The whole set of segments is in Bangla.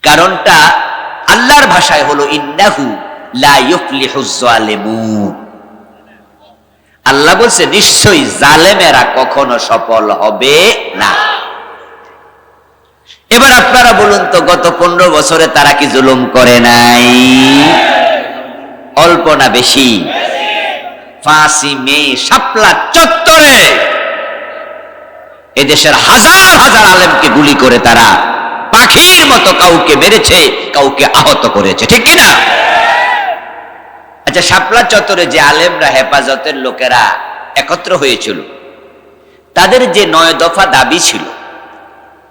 কারণটা আল্লাহর ভাষায় হলো ইন্নাহু লা ইউফলিহুজ জালিমুন। আল্লাহ বলছে নিশ্চয়ই জালেমেরা কখনো সফল হবে না। এবার আপনারা বলুন তো, গত 15 বছরে তারা কি জুলুম করে নাই? অল্প না বেশি? 5ই মে শাপলা চত্বরে এদেশের হাজার হাজার আলেমকে গুলি করে তারা পাখির মতো কাউকে মেরেছে, কাউকে আহত করেছে, ঠিক কিনা? আচ্ছা, শাপলা চত্বরে যে আলেমরা, হেফাজতের লোকেরা একত্র হয়েছিল, তাদের যে 9 দফা দাবি ছিল,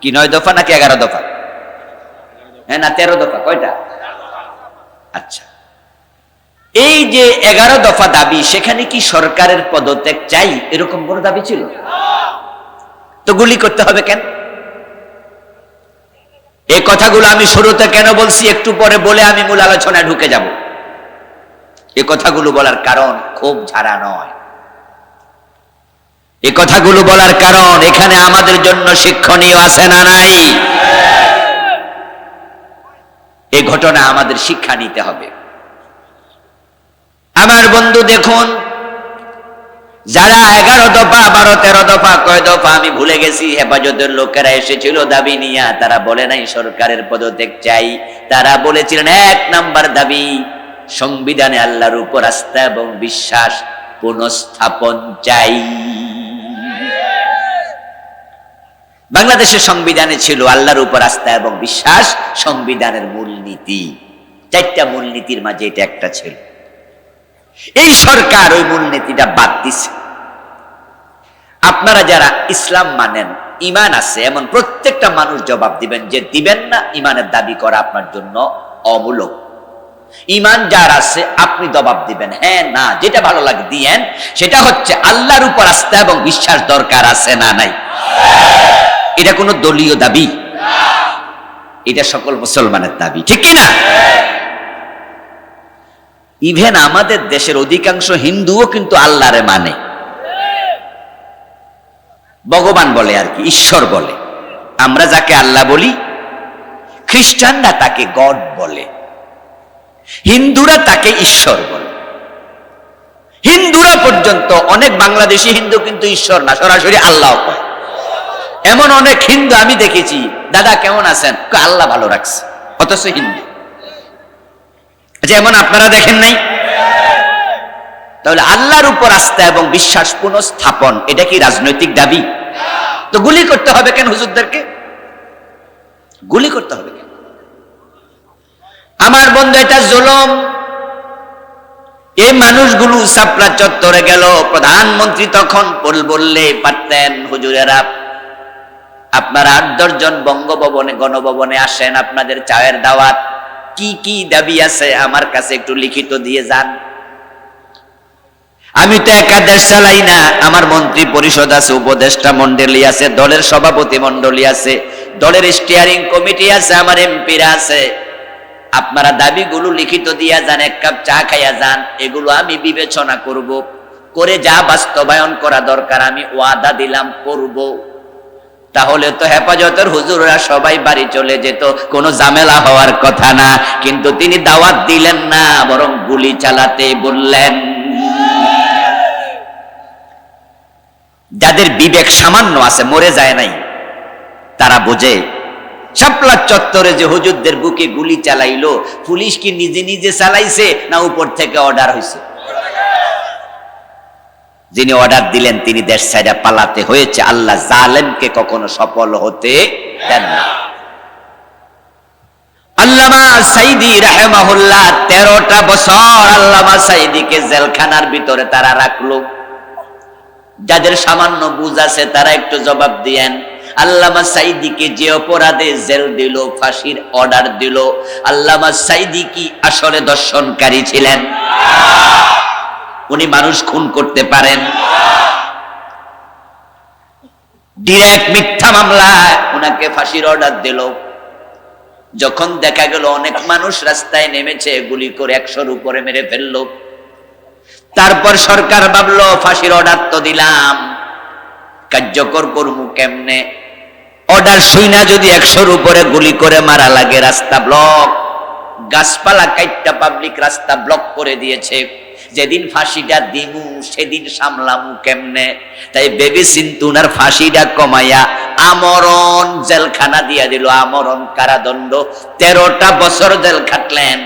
কি 9 দফা নাকি 11 দফা? হ্যাঁ না 13 দফা? কয়টা? আচ্ছা, এই যে 11 দফা দাবি, সেখানে কি সরকারের পদত্যাগ চাই এরকম বড় দাবি ছিল? তো গুলি করতে হবে কেন? এই কথাগুলো আমি শুরুতে কেন বলছি একটু পরে বলে আমি মূল আলোচনায় ঢুকে যাব। এই কথাগুলো বলার কারণ খুব ঝাড়া নয়। এই কথাগুলো বলার কারণ এখানে আমাদের জন্য শিক্ষণীয় আছে না নাই? এই ঘটনা আমাদের শিক্ষা নিতে হবে। আমার বন্ধু দেখুন, যারা 11 দফা 12 13 দফা কয় দফা আমি ভুলে গেছি, হেফাজতের লোকেরা এসেছিল দাবি নিয়ে, তারা বলে নাই সরকারের পদত্যাগ চাই। তারা বলেছিলেন 1 নাম্বার দাবি সংবিধানে আল্লাহর উপর আস্থা এবং বিশ্বাস পুনঃস্থাপন চাই। বাংলাদেশের সংবিধানে ছিল আল্লাহর উপর আস্থা এবং বিশ্বাস, সংবিধানের মূলনীতি। 4টা মূলনীতির মাঝে এটা একটা ছিল। এই সরকার ওই মূলনীতিটা বাদ দিছে। আপনারা যারা ইসলাম মানেন, ঈমান আছে এমন প্রত্যেকটা মানুষ জবাব দিবেন যে দিবেন না, ঈমানের দাবি করা আপনার জন্য অমূলক। ঈমান যার আছে আপনি জবাব দিবেন হ্যাঁ না, যেটা ভালো লাগে দিয়েন। সেটা হচ্ছে আল্লাহর উপর আস্থা এবং বিশ্বাস দরকার আছে না নাই? এটা কোনো দলীয় দাবি? এটা সকল মুসলমানের দাবি, ঠিক কিনা? ইভেন আমাদের দেশের অধিকাংশ হিন্দুও কিন্তু আল্লাহরে মানে, ভগবান বলে আর কি, ঈশ্বর বলে। আমরা যাকে আল্লাহ বলি, খ্রিস্টানরা তাকে গড বলে, হিন্দুরা তাকে ঈশ্বর বলে। হিন্দুরা পর্যন্ত, অনেক বাংলাদেশি হিন্দু কিন্তু ঈশ্বর না, সরাসরি আল্লাহ কয়। এমন অনেক হিন্দু আমি দেখেছি, দাদা কেমন আছেন, আল্লাহ ভালো রাখছে, অথচ হিন্দু। যেমন আপনারা দেখেন নাই? তাহলে আল্লাহর উপর আস্থা এবং বিশ্বাস পুনঃস্থাপন, এটা কি রাজনৈতিক দাবি? তো গুলি করতে হবে কেন হুজুরদেরকে? গুলি করতে হবে কেন? আমার বন্ধু, এটা জুলুম। এই মানুষগুলো শাপলা চত্বরে গেল, প্রধানমন্ত্রী তখন বললে পারতেন হুজুরেরা আপনারা 8-10 জন বঙ্গভবনে গণভবনে আসেন, আপনাদের চায়ের দাওয়াত, কি কি দাবি আছে আমার কাছে একটু লিখিত দিয়ে যান। আমি তো একা দেশ চালাই না, আমার মন্ত্রী পরিষদ আছে, উপদেষ্টা মন্ডলী আছে, দলের সভাপতি মন্ডলী আছে, দলের স্টিয়ারিং কমিটি আছে, আমার এমপিরা আছে। আপনারা দাবিগুলো লিখিত দিয়া যান, 1 কাপ চা খাইয়া যান, এগুলো আমি বিবেচনা করব, করে যা বাস্তবায়ন করা দরকার আমি ওয়াদা দিলাম করব। তাহলে তো হেফাজতের হুজুররা সবাই বাড়ি চলে যেত, কোনো ঝামেলা হওয়ার কথা না। কিন্তু তিনি দাওয়াত দিলেন না, বরং গুলি চালাতে বললেন। যাদের বিবেক সামান্য আছে, মরে যায় নাই, তারা বোঝে শাপলা চত্বরে যে হুজুরদের বুকে গুলি চালাইলো, পুলিশ কি নিজে নিজে চালাইছে না উপর থেকে অর্ডার হয়েছে? যিনি অর্ডার দিলেন তিনি দেশ ছাইড়া পালাতে হয়েছে। আল্লাহ জালেমকে কখনো সফল হতে দেন না। আল্লামা সাইদি রাহিমাহুল্লাহ 13টা বছর আল্লামা সাইদিকে জেলখানার ভিতরে তারা রাখলো। যাদের সামান্য বুঝ আছে তারা একটু জবাব দিয়েন, আল্লামা সাইদিকে যে অপরাধে জেল দিল, ফাঁসির অর্ডার দিল, আল্লামা সাইদি কি আসলে দর্শনকারী ছিলেন? উনি মানুষ খুন করতে পারেন? ডিরেক্ট মিথ্যা মামলায় উনাকে ফাঁসির অর্ডার দিল। যখন দেখা গেল অনেক মানুষ রাস্তায় নেমেছে, গুলি করে 100-র উপরে মেরে ফেললো। তারপর সরকার ভাবলো ফাঁসির অর্ডার তো দিলাম, কার্যকর করবো কেমনে? অর্ডার শুইনা যদি 100-র উপরে গুলি করে মারা লাগে, রাস্তা ব্লক, গাছপালা কাইটটা পাবলিক রাস্তা ব্লক করে দিয়েছে। যেদিন ফাঁসিটা দিমু সেদিন সামলামু কেমনে? তাই বেবি সিন্তুনার ফাঁসিটা কমাইয়া আমরণ জেলখানা দিয়া দিল, আমরণ কারাদণ্ড, 13টা বছর জেল খাটলেন।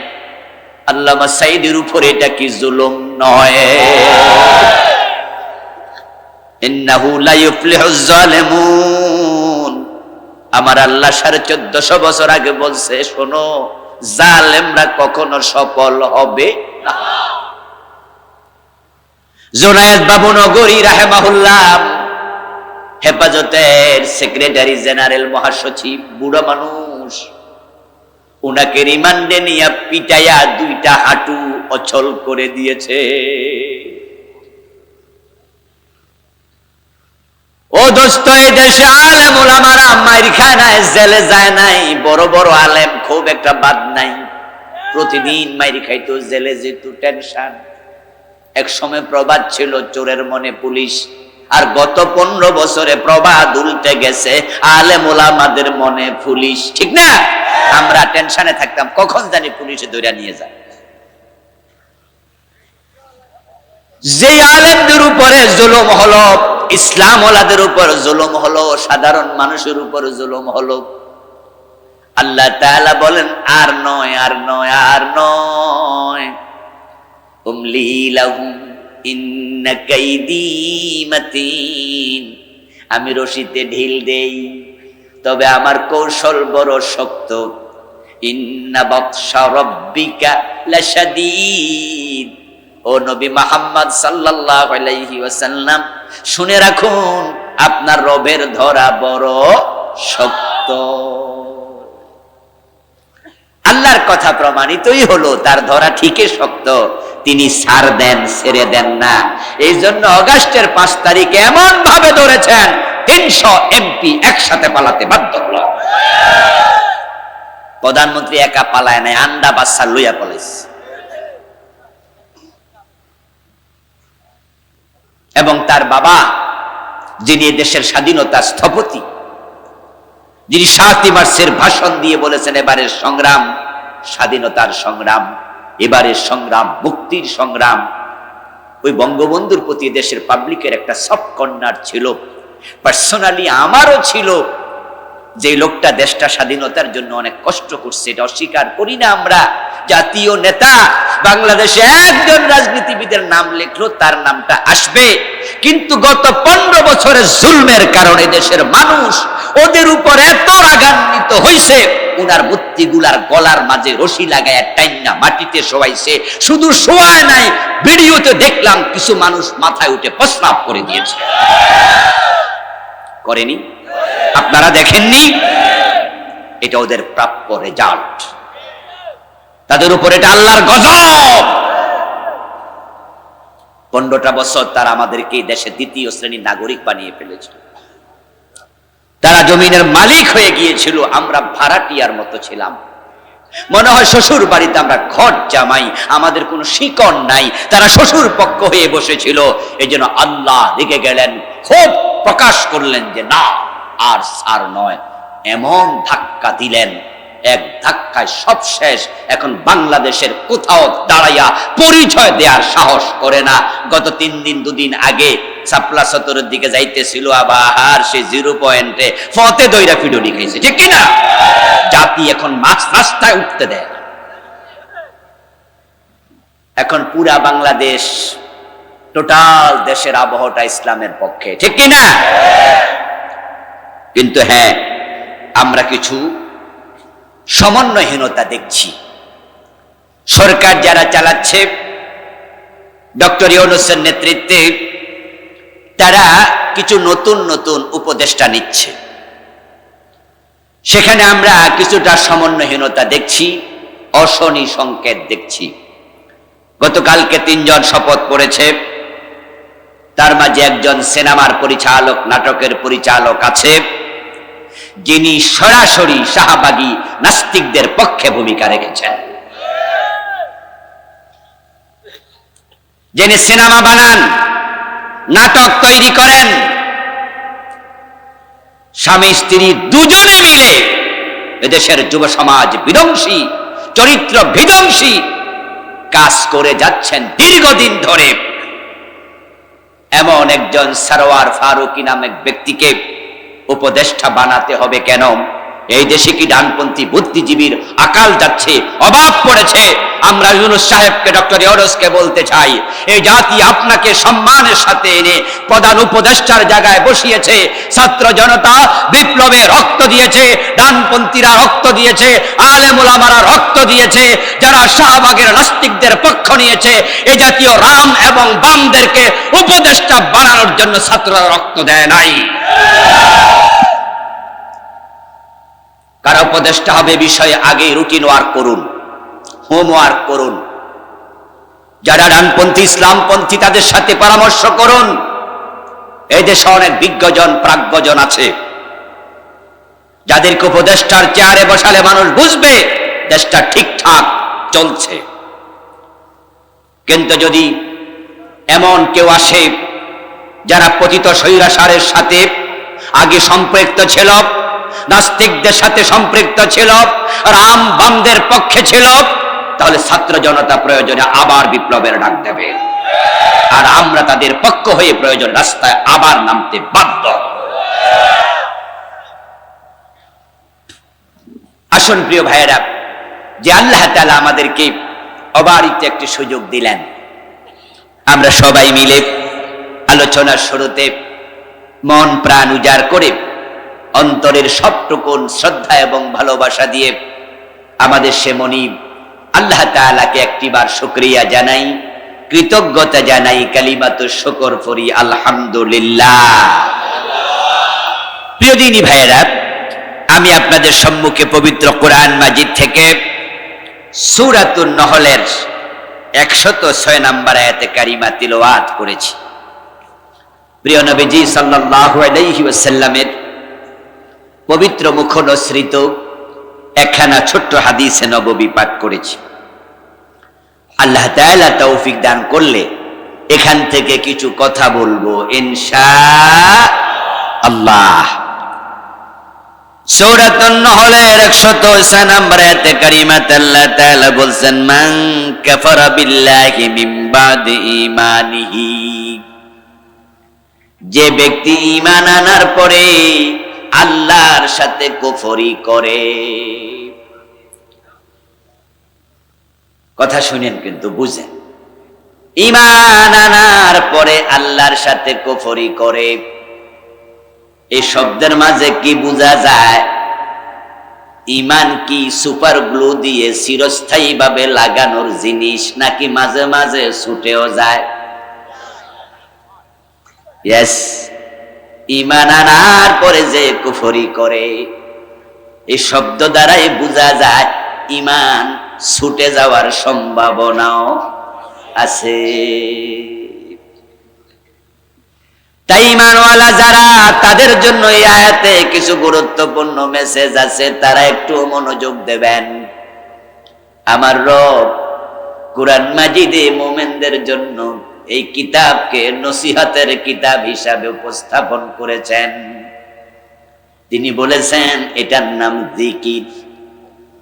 আল্লামা সাইদির উপর এটা কি জুলুম নয়? ইন্নাহু লা ইউফলিহুজ জালিমুন। আমার আল্লাহ 1450 বছর আগে বলছে, শোনো, জালেমরা কখনো সফল হবে না। জুনায়েদ বাবু নগরী রাহিমাহুল্লাহ, হেফাজতের সেক্রেটারি জেনারেল, মহাসচিব, বুড়া মানুষ, উনাকে রিমান্ডে নিয়ে পিটাইয়া 2টা হাঁটু অচল করে দিয়েছে। ও দোস্ত, এই দেশে আলেম ওলামারা মাইর খায় নাই, জেলে যায় নাই, বড় বড় আলেম খুব একটা বাদ নাই, প্রতিদিন মাইর খাইতো, জেলে যেত, টেনশন। এক সময় প্রবাদ ছিল, চোরের মনে পুলিশ, আর গত 15 বছরে প্রবাদ উল্টে গেছে, আলেম ওলামাদের মনে পুলিশ, ঠিক না? আমরা টেনশনে থাকতাম কখন জানি পুলিশে ধরে নিয়ে যায়। যে আলেমদের উপরে জুলুম হলো, ইসলাম ওয়ালাদের উপর জুলুম হলো, সাধারণ মানুষের উপর জুলুম হলো, আল্লাহ তাআলা বলেন, আর নয়, আর নয়, আর নয়। উমলি লাহুম ইন্না কাইদি মাতিন। আমি রশিতে ঢিল দেই, তবে আমার কৌশল বড় শক্ত। ইন্না বাতশা রাব্বিকা লাশাদীদ। ও নবী মুহাম্মদ সাল্লাল্লাহু আলাইহি ওয়াসাল্লাম, শুনে রাখুন, আপনার রবের ধরা বড় শক্ত। আল্লাহর কথা প্রমাণিতই হলো, তার ধরা ঠিকই শক্ত, তিনি ছাড় দেন, ছেড়ে দেন না। এই জন্য অগাস্টের 5 তারিখে এমন ভাবে ধরেছেন, 300 এমপি একসাথে পালাতে বাধ্য হলো। প্রধানমন্ত্রী একা পালায় নাই, আন্ডা বাচ্চা লইয়া পালাইছে। এবং তার বাবা, যিনি দেশের স্বাধীনতার স্থপতি, যিনি 7 মার্চের ভাষণ দিয়ে বলেছেন, এবারের সংগ্রাম স্বাধীনতার সংগ্রাম, এবারের সংগ্রাম মুক্তির সংগ্রাম। ওই বঙ্গবন্ধুর প্রতি দেশের পাবলিকের একটা সফট কর্নার ছিল, পার্সোনালি আমারও ছিল। যে লোকটা দেশটা স্বাধীনতার জন্য অনেক কষ্ট করছে, এটা অস্বীকার করি না আমরা। জাতীয় নেতা, বাংলাদেশে একজন রাজনীতিবিদের নাম লিখলো, তার নামটা আসবে। কিন্তু গত 15 বছরের জুলমের কারণে দেশের মানুষ ওদের উপর এত রাগান্বিত হয়েছে, উনার মূর্তিগুলার গলার মাঝে রশি লাগায় টাইনা মাটিতে শোয়াইছে। শুধু শোয়ায় নাই, ভিডিওতে দেখলাম কিছু মানুষ মাথায় উঠে প্রস্রাব করে দিয়েছে। করেনি? আপনারা দেখেননি? এটা ওদের প্রাপ্য রেজাল্ট। তাদের উপর এটা আল্লাহর গজব। 15টা বছর তারা আমাদেরকে দেশের 2য় শ্রেণীর নাগরিক বানিয়ে ফেলেছিল। তারা জমিনের মালিক হয়ে গিয়েছিল, আমরা ভাড়াটিয়ার মতো ছিলাম। মনে হয় শ্বশুর বাড়িতে আমরা ঘর জামাই, আমাদের কোনো শিকড় নাই। তারা শ্বশুর পক্ষ হয়ে বসেছিল। এই জন্য আল্লাহ রেগে গেলেন, খুব প্রকাশ করলেন যে না, আর সার নয়। এমন ধাক্কা দিলেন, এক ধাক্কায় সব শেষ। এখন বাংলাদেশের কোথাও দাঁড়াইয়া পরিচয় দেওয়ার সাহস করে না। গত 3 দিন 2 দিন আগে সাপলা চত্বরের দিকে যাইতেছিল, আবার সে 0 পয়েন্টে ফতে দইরা ফিডুনি খাইছে, ঠিক কিনা? জাতি এখন মাছ রাস্তায় উঠতে দেয় না। এখন পুরা বাংলাদেশ, টোটাল দেশের আবহাওয়াটা ইসলামের পক্ষে, ঠিক কিনা? কিন্তু হ্যাঁ, আমরা কিছু সমন্বয়হীনতা দেখছি। সরকার যারা চালাচ্ছে, ডক্টর ইউনূসের নেতৃত্বে, তারা কিছু নতুন নতুন উপদেষ্টা নিচ্ছে। সেখানে আমরা কিছুটা সমন্বয়হীনতা দেখছি, অশনি সংকেত দেখছি। গতকালকে 3 জন শপথ করেছে, তার মাঝে একজন সিনেমার পরিচালক, নাটকের পরিচালক আছে, যিনি সরাসরি শাহবাগী নাস্তিকদের পক্ষে ভূমিকা রেখেছেন। যিনি সিনেমা বানান, নাটক তৈরি করেন, স্বামী স্ত্রী দুজনে মিলে এদেশের যুব সমাজ বিধ্বংসী, চরিত্র বিধ্বংসী কাজ করে যাচ্ছেন দীর্ঘদিন ধরে। এমন একজন সরওয়ার ফারুকী নামক ব্যক্তিকে উপদেষ্টা বানাতে হবে কেন? এই দেশে কি ডানপন্থী বুদ্ধিজীবীর আকাল যাচ্ছে, অভাব পড়েছে? আমরা ইউনূস সাহেবকে, ডক্টর ইউনূসকে বলতে চাই, এই জাতি আপনাকে সম্মানের সাথে এনে প্রধান উপদেষ্টার জায়গায় বসিয়েছে। ছাত্র জনতা বিপ্লবে রক্ত দিয়েছে, ডানপন্থীরা রক্ত দিয়েছে, আলেম ওলামারা রক্ত দিয়েছে, যারা শাহবাগের নাস্তিকদের পক্ষ নিয়েছে, এই জাতীয় রাম এবং বামদেরকে উপদেষ্টা বানানোর জন্য ছাত্ররা রক্ত দেয় নাই। কারা উপদেষ্টা হবে বিষয়ে আগে রুটিন ওয়ার্ক করুন, হোমওয়ার্ক করুন। যারা ডানপন্থী ইসলামপন্থী তাদের সাথে পরামর্শ করুন। এই দেশে অনেক বিজ্ঞজন প্রাজ্ঞজন আছে, যাদেরকে উপদেষ্টার চেয়ারে বসালে মানুষ বুঝবে দেশটা ঠিকঠাক চলছে। কিন্তু যদি এমন কেউ আসে যারা পতিত স্বৈরাচারের সাথে আগে সম্পৃক্ত ছিল, নাস্তিকদের সাথে সম্পৃক্ত ছিল, রাম বামদের পক্ষে ছিল, তাহলে ছাত্র জনতা প্রয়োজনে আবার বিপ্লবের ডাক দেবে, আর আমরা তাদের পক্ষ হয়ে প্রয়োজন রাস্তায় আবার নামতে বাধ্য। আসুন প্রিয় ভাইয়েরা, যে আল্লাহ তাআলা আমাদেরকে অবারিত একটি সুযোগ দিলেন, আমরা সবাই মিলে আলোচনার শুরুতে মন প্রাণ উজাড় করে অন্তরের সবটুকুন শ্রদ্ধা এবং ভালোবাসা দিয়ে আমাদের সে মনিব আল্লাহ তাআলাকে একটিবার শুকরিয়া জানাই, কৃতজ্ঞতা জানাই, কালিমাতুশ শুকর পড়ি আলহামদুলিল্লাহ। প্রিয় দিনী ভাইয়েরা, আমি আপনাদের সম্মুখে পবিত্র কোরআন মাজিদ থেকে সূরাতুন নহলের 106 নম্বর আয়াতে কারিমা তিলাওয়াত করেছি। প্রিয় নবীজি সাল্লাল্লাহু আলাইহি ওয়াসাল্লামের পবিত্র মুখনসৃত একখানা ছোট্ট হাদিসে নববী পাঠ করেছি। আল্লাহ তাআলা তৌফিক দান করলে এখান থেকে কিছু কথা বলবো ইনশাআল্লাহ। সূরাতুন নহলের 106 নম্বর আয়াতে কারিমাতে আল্লাহ তাআলা বলছেন, মান কাফারা বিল্লাহি মিন বাদি ঈমানিহি, যে ব্যক্তি ঈমান আনার পরে আল্লাহর সাথে কুফরি করে। কথা শুনেন কিন্তু বুঝেন, ঈমান আনার পরে আল্লাহর সাথে কুফরি করে, এই শব্দের মাঝে কি বোঝা যায়? ঈমান কি সুপার গ্লু দিয়ে চিরস্থায়ী ভাবে লাগানোর জিনিস, নাকি মাঝে মাঝে ছুটেও যায়? ইয়েস, ঈমান আনার পরে যে কুফরি করে, এই শব্দ দ্বারাই বোঝা যায় ঈমান ছুটে যাওয়ার সম্ভাবনাও আছে। তাই ঈমানওয়ালা যারা, তাদের জন্য এই আয়াতে কিছু গুরুত্বপূর্ণ মেসেজ আছে, তারা একটু মনোযোগ দেবেন। আমার রব কুরআন মাজিদে মুমিনদের জন্য এই কিতাবকে নসিহতের কিতাব হিসাবে উপস্থাপন করেছেন। তিনি বলেছেন এটার নাম জিকির।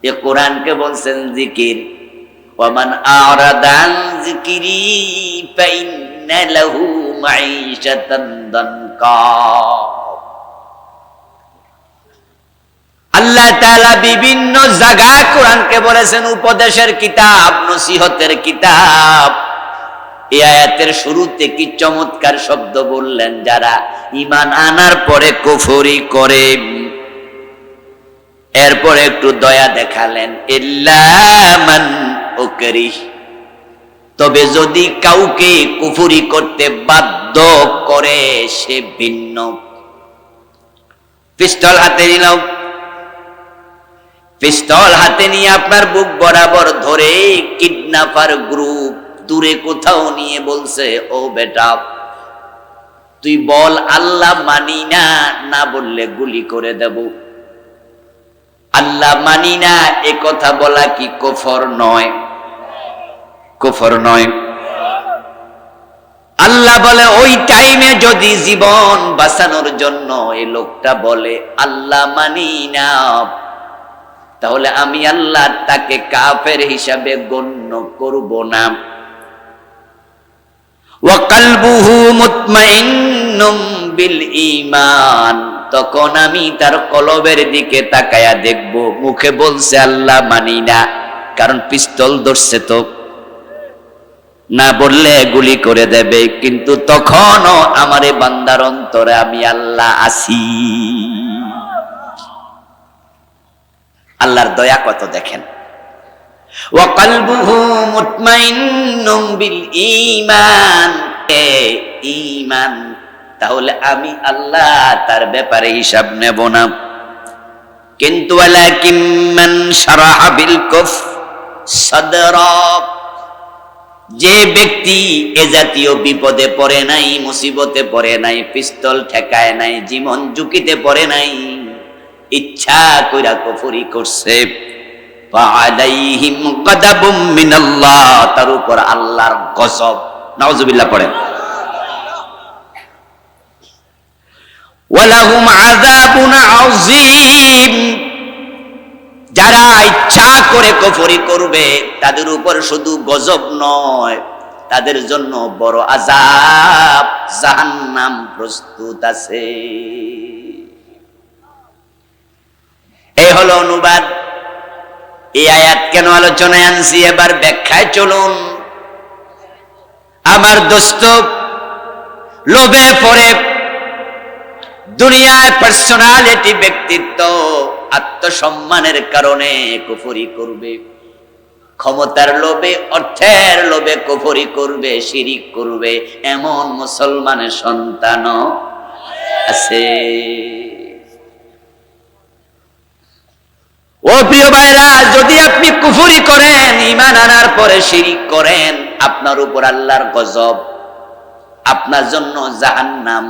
এ কোরআনকে বলছেন জিকির। ওয়ামান আরাদা আন যিকরি ফাইন্না লাহু মাঈশাতান দানকা। আল্লাহ তাআলা বিভিন্ন জায়গায় কোরআনকে বলেছেন উপদেশের কিতাব, নসিহতের কিতাব। এই আয়াতের শুরুতে কি চমৎকার শব্দ বললেন, যারা ঈমান আনার পরে কুফরি করে। এরপরে একটু দয়া দেখালেন, ইল্লা মান উকরিহ, তবে যদি কাউকে কুফরি করতে বাধ্য করে সে ভিন্ন। পিস্তল হাতে নিলাম, পিস্তল হাতে নিয়ে আপনার বুক বরাবর ধরে কিডন্যাপার গ্রুপ দূরে কোথাও নিয়ে বলছে, ও বেটা তুই বল আল্লাহ মানি না, না বললে গুলি করে দেব। আল্লাহ মানি না এ কথা বলা কি কুফর নয়? কুফর নয়? আল্লাহ বলে ওই টাইমে যদি জীবন বাঁচানোর জন্য এই লোকটা বলে আল্লাহ মানি না, তাহলে আমি আল্লাহ তাকে কাফের হিসাবে গণ্য করব না। ওয়া কলবুহু মুতমাইন্নুম বিল ঈমান, তখন আমি তার কলবের দিকে তাকায়া দেখব। মুখে বলছে আল্লাহ মানি না, কারণ পিস্তল ধরছে তো, না বললে গুলি করে দেবে, কিন্তু তখনও আমারে বান্দার অন্তরে আমি আল্লাহ আছি। আল্লাহর দয়া কত দেখেন। ওয়া কলবুহু মুতমাইন্নুম বিল ঈমান, ঈমান, তাহলে আমি আল্লাহ তার ব্যাপারে হিসাব নেব না। কিন্তু ওয়ালাকিন মান শারাহা বিল কুফর সাদরা, যে ব্যক্তি এ জাতীয় বিপদে পড়ে নাই, মুসিবতে পড়ে নাই, পিস্তল ঠেকায় নাই, জীবন ঝুঁকিতে পড়ে নাই, ইচ্ছা কইরা কুফরি করছে, ফাআলাইহিম গাদাবুম মিনাল্লাহ, তার উপর আল্লাহর গজব। নাউজুবিল্লাহ পড়েন। ওয়ালাহুম আযাবুন আযীম, যারা ইচ্ছা করে কুফরি করবে তাদের উপর শুধু গজব নয়, তাদের জন্য বড় আযাব জাহান্নাম প্রস্তুত আছে। এই হলো অনুবাদ। এই আয়াত কেন আলোচনায় আনছি, এবার ব্যাখ্যায় চলুন। আমার দোস্ত, লোভে পড়ে দুনিয়ার পার্সোনালিটি, ব্যক্তিত্ব, আত্মসম্মানের কারণে কুফরি করবে, ক্ষমতার লোভে, অর্থের লোভে কুফরি করবে, শিরিক করবে, এমন মুসলমানের সন্তানও আছে। ও প্রিয় ভাইরা, যদি আপনি কুফরি করেন, ঈমান আনার পরে শিরিক করেন, আপনার উপর আল্লাহর গজব, আপনার জন্য জাহান্নাম।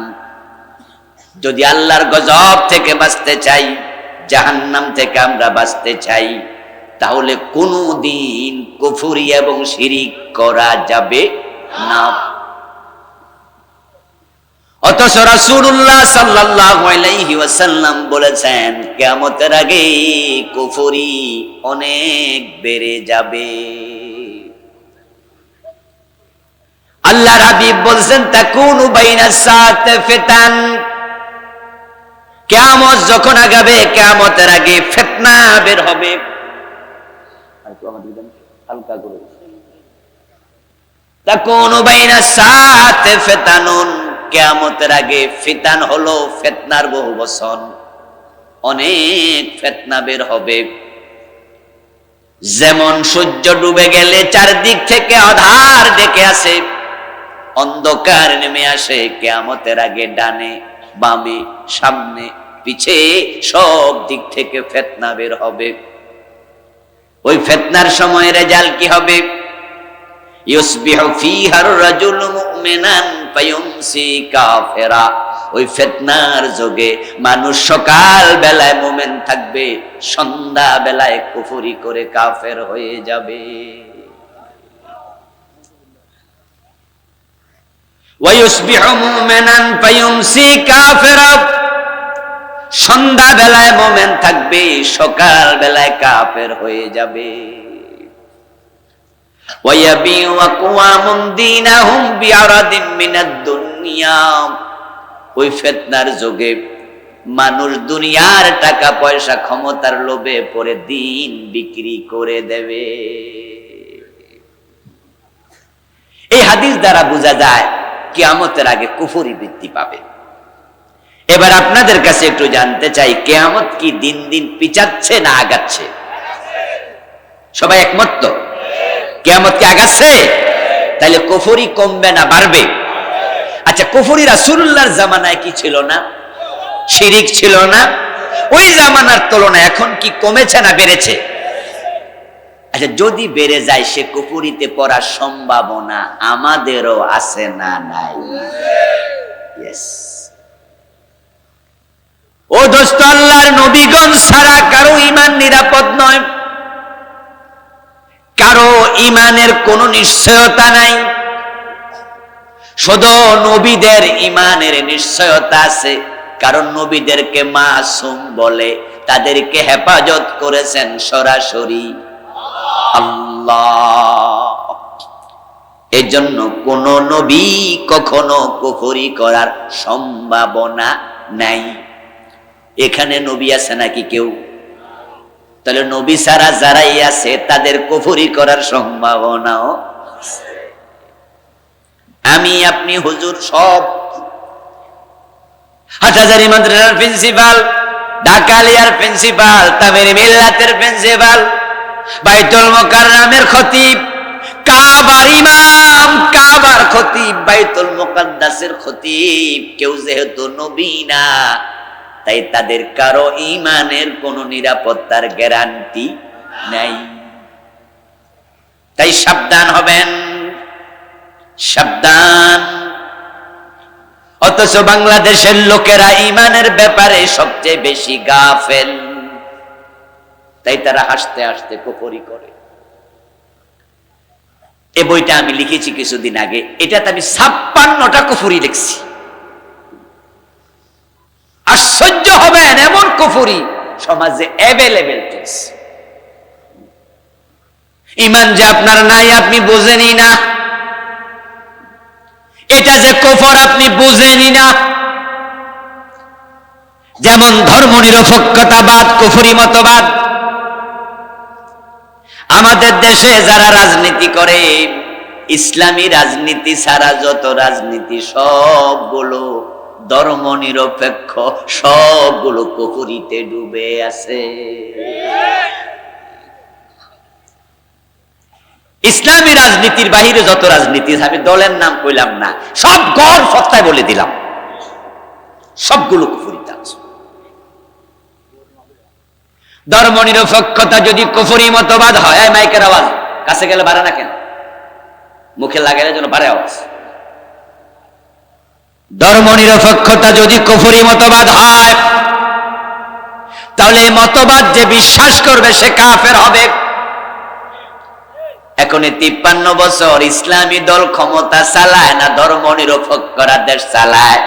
যদি আল্লাহর গজব থেকে বাঁচতে চাই, জাহান্নাম থেকে আমরা বাঁচতে চাই, তাহলে কোনদিন কুফরি এবং শিরিক করা যাবে না। অথচ রাসূলুল্লাহ সাল্লাল্লাহু আলাইহি ওয়াসাল্লাম বলেছেন, কিয়ামতের আগে কুফরি অনেক বেড়ে যাবে। আল্লাহর হাবিব বলেছেন, তাকুনু বাইনাস সাআতি ফিতান, কিয়ামত যখন আগাবে, কিয়ামতের আগে ফিতনা বের হবে। হালকা করে, তাকুনু বাইনাস সাআতি ফিতানুন, কিয়ামতের আগে ফিতান হলো ফিতনার বহু বচন, অনেক ফিতনা বের হবে। যেমন সূর্য ডুবে গেলে চারদিক থেকে আঁধার ডেকে আসে, অন্ধকার নেমে আসে, কিয়ামতের আগে ডানে বামে সামনে পিছে সব দিক থেকে ফিতনা বের হবে। ওই ফিতনার সময় রেজাল্ট কি হবে? ইউসবিহু ফিহার রাজুল মুমিনান ফায়ুমসি কাফিরা, ওই ফিতনার যোগে মানুষ সকাল বেলায় মুমিন থাকবে, সন্ধ্যা বেলায় কুফরি করে কাফের হয়ে যাবে। ওয়ায়ুসবিহু মুমিনান ফায়ুমসি কাফিরা, সন্ধ্যা বেলায় মুমিন থাকবে, সকাল বেলায় কাফের হয়ে যাবে। ওয়ায়াবিউ আকওয়ামুন দীনাহুম বিআরাদিন মিনাদ দুনিয়া, ওই ফিতনার যোগে মানুষ দুনিয়ার টাকা পয়সা ক্ষমতার লোভে পড়ে দিন বিক্রি করে দেবে। এই হাদিস দ্বারা বোঝা যায় কিয়ামতের আগে কুফরি বৃদ্ধি পাবে। এবার আপনাদের কাছে একটু জানতে চাই, কিয়ামত কি দিন দিন পিছাচ্ছে না আগাচ্ছে? সবাই একমত তো? কিয়ামত কি আগাচ্ছে? তাহলে কুফরি কমবে না বাড়বে? আচ্ছা, কুফরি রাসূলুল্লাহর জামানায় কি ছিল না? শিরিক ছিল না? ওই জামানার তুলনায় এখন কি কমেছে না বেড়েছে? আচ্ছা, যদি বেড়ে যায়, সে কুফরিতে পড়ার সম্ভাবনা আমাদেরও আছে না নাই? ইয়েস। ও দোস্ত, আল্লাহর নবীগণ ছাড়া কারো ঈমান নিরাপদ নয়, কারো ঈমানের কোনো নিশ্চয়তা নাই। শুধু নবীদের ঈমানের নিশ্চয়তা আছে, কারণ নবীদেরকে মাসুম বলে, তাদেরকে হেফাজত করেছেন সরাসরি আল্লাহ। এজন্য কোন নবী কখনো কুফরি করার সম্ভাবনা নাই। এখানে নবী আছে নাকি কেউ? তাহলে নবী ছাড়া যারাই আছে তাদের কুফরি করার সম্ভাবনাও আছে। আমি আপনি হুজুর সব হাটহাজারী মাদ্রাসার প্রিন্সিপাল, ঢাকা আলিয়ার প্রিন্সিপাল, তামিরি মিল্লাতের প্রিন্সিপাল, বাইতুল মুকাররমের খতিব, কাবার ইমাম, কাবার খতিব, বাইতুল মুকাদ্দাসের খতিব, কেউ যেহেতু নবী না, তাই তাদের কারো ঈমানের কোন নিরাপত্তার গ্যারান্টি নাই। তাই সাবধান হবেন, সাবধান। অথচ বাংলাদেশের লোকেরা ঈমানের ব্যাপারে সবচেয়ে বেশি গাফেল, তাই তারা হাসতে হাসতে কুফরি করে। এই বইটা আমি লিখেছি কিছুদিন আগে, এটাতে আমি 56টা কুফরি লিখছি। আশ্চর্য হবেন, এমন কুফরি সমাজে অ্যাভেলেবেল চলছে। ঈমান যে আপনার নাই আপনি বোঝেনই না, এটা যে কুফর আপনি বুঝেনই না। যেমন ধর্মনিরপেক্ষতাবাদ কুফরি মতবাদ। আমাদের দেশে যারা রাজনীতি করে, ইসলামী রাজনীতি ছাড়া যত রাজনীতি সবগুলো ধর্মনিরপেক্ষ, সবগুলো কুফরিতে ডুবে আছে। ইসলামী রাজনীতির বাহিরে যত রাজনীতি, আমি দলের নাম কইলাম না, সব গড় ফত্তায় বলে দিলাম, সবগুলো কুফরিতে আছে। ধর্মনিরপেক্ষতা যদি কুফরি মতবাদ হয়, মাইকের আওয়াজ কাছে গেলে বাড়ে না কেন? মুখে লাগাইলে যেন বাড়ে আওয়াজ। ধর্মনিরপেক্ষতা যদি কুফরি মতবাদ হয়, তাহলে মতবাদ যে বিশ্বাস করবে সে কাফের হবে। এখন 53 বছর ইসলামী দল ক্ষমতা চালায় না ধর্মনিরপেক্ষরা দেশ চালায়?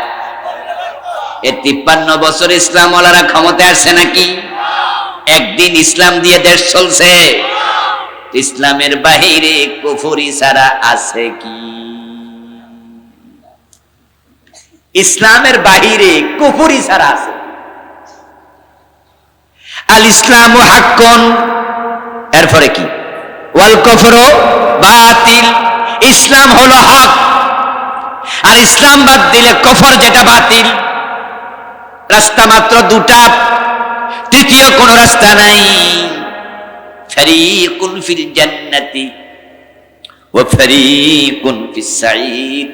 এই 53 বছর ইসলাম ওয়ালারা ক্ষমতায় আসছে নাকি? একদিন ইসলাম দিয়ে দেশ চলছে? ইসলামের বাহিরে কুফরি ছাড়া আছে কি? ইসলামের বাহিরে কুফরি ছাড়া আছে? আল ইসলামু হাক্কুন, এরপরে কি? ওয়াল কুফরু বাতিল। ইসলাম হলো হক, আর ইসলাম বাদ দিলে কুফর যেটা বাতিল। রাস্তা মাত্র দুটা, তৃতীয় কোন রাস্তা নাই। ফারীকুন ফিল জান্নাতি ওয়া ফারীকুন ফিস সাঈর।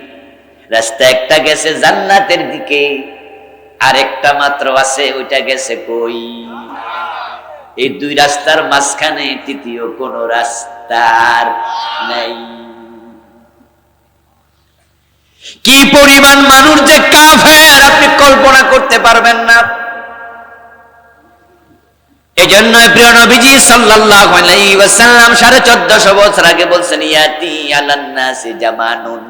রাস্তা একটা গেছে জান্নাতের দিকে, আর একটা মাত্র আছে, ওইটা গেছে কই? এই দুই রাস্তার মাঝখানে তৃতীয় কোন রাস্তার নাই। কি পরিমাণ মানুষ যে কাফের আপনি কল্পনা করতে পারবেন না। এজন্য প্রিয় নবীজি সাল্লাল্লাহু আলাইহি ওয়াসাল্লাম 1450 বছর আগে বলছেন, ইয়াতি আলান নাসি জামানুন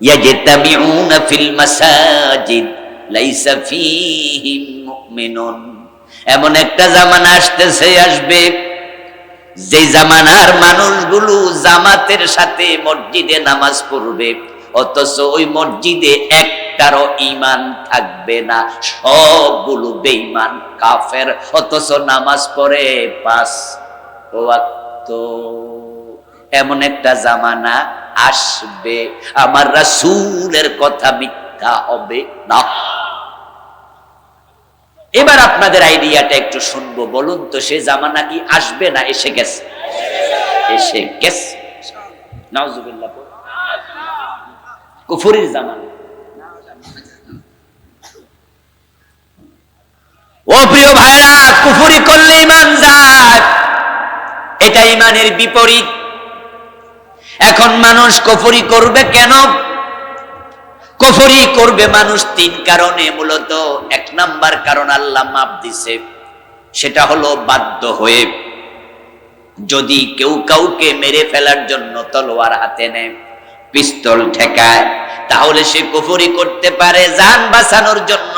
ইয়াজতামিউনা ফিল মাসাজিদ লাইসা ফীহিম মুমিনুন। এমন একটা জামানা আসতেছে, আসবে, যে জামানার মানুষগুলো জামাতের সাথে মসজিদে নামাজ পড়বে, অথচ ওই মসজিদে একটারও ঈমান থাকবে না, সবগুলো বেঈমান কাফের, অথচ নামাজ পড়ে 5 ওয়াক্ত। এমন একটা জামানা আসবে, আমার রাসূলের কথা মিথ্যা হবে না। এবার আপনাদের আইডিয়াটা একটু শুনবো, বলুন তো সে জামানা কি আসবে না এসে গেছে? এসে গেছে। নাউজুবিল্লাহ। কুফরির জামানা। ও প্রিয় ভাইরা, কুফরি করলে ঈমান যায়, এটা ঈমানের বিপরীত। এখন মানুষ কুফরি করবে কেন? কুফরি করবে মানুষ 3 কারণে। মূলত 1 নাম্বার কারণ আল্লাহ মাপ দিছে, সেটা হলো বাধ্য হয়ে। যদি কেউ কাউকে মেরে ফেলার জন্য তলোয়ার হাতে নেয়, পিস্তল ঠেকায়, তাহলে সে কুফরি করতে পারে জান বাঁচানোর জন্য।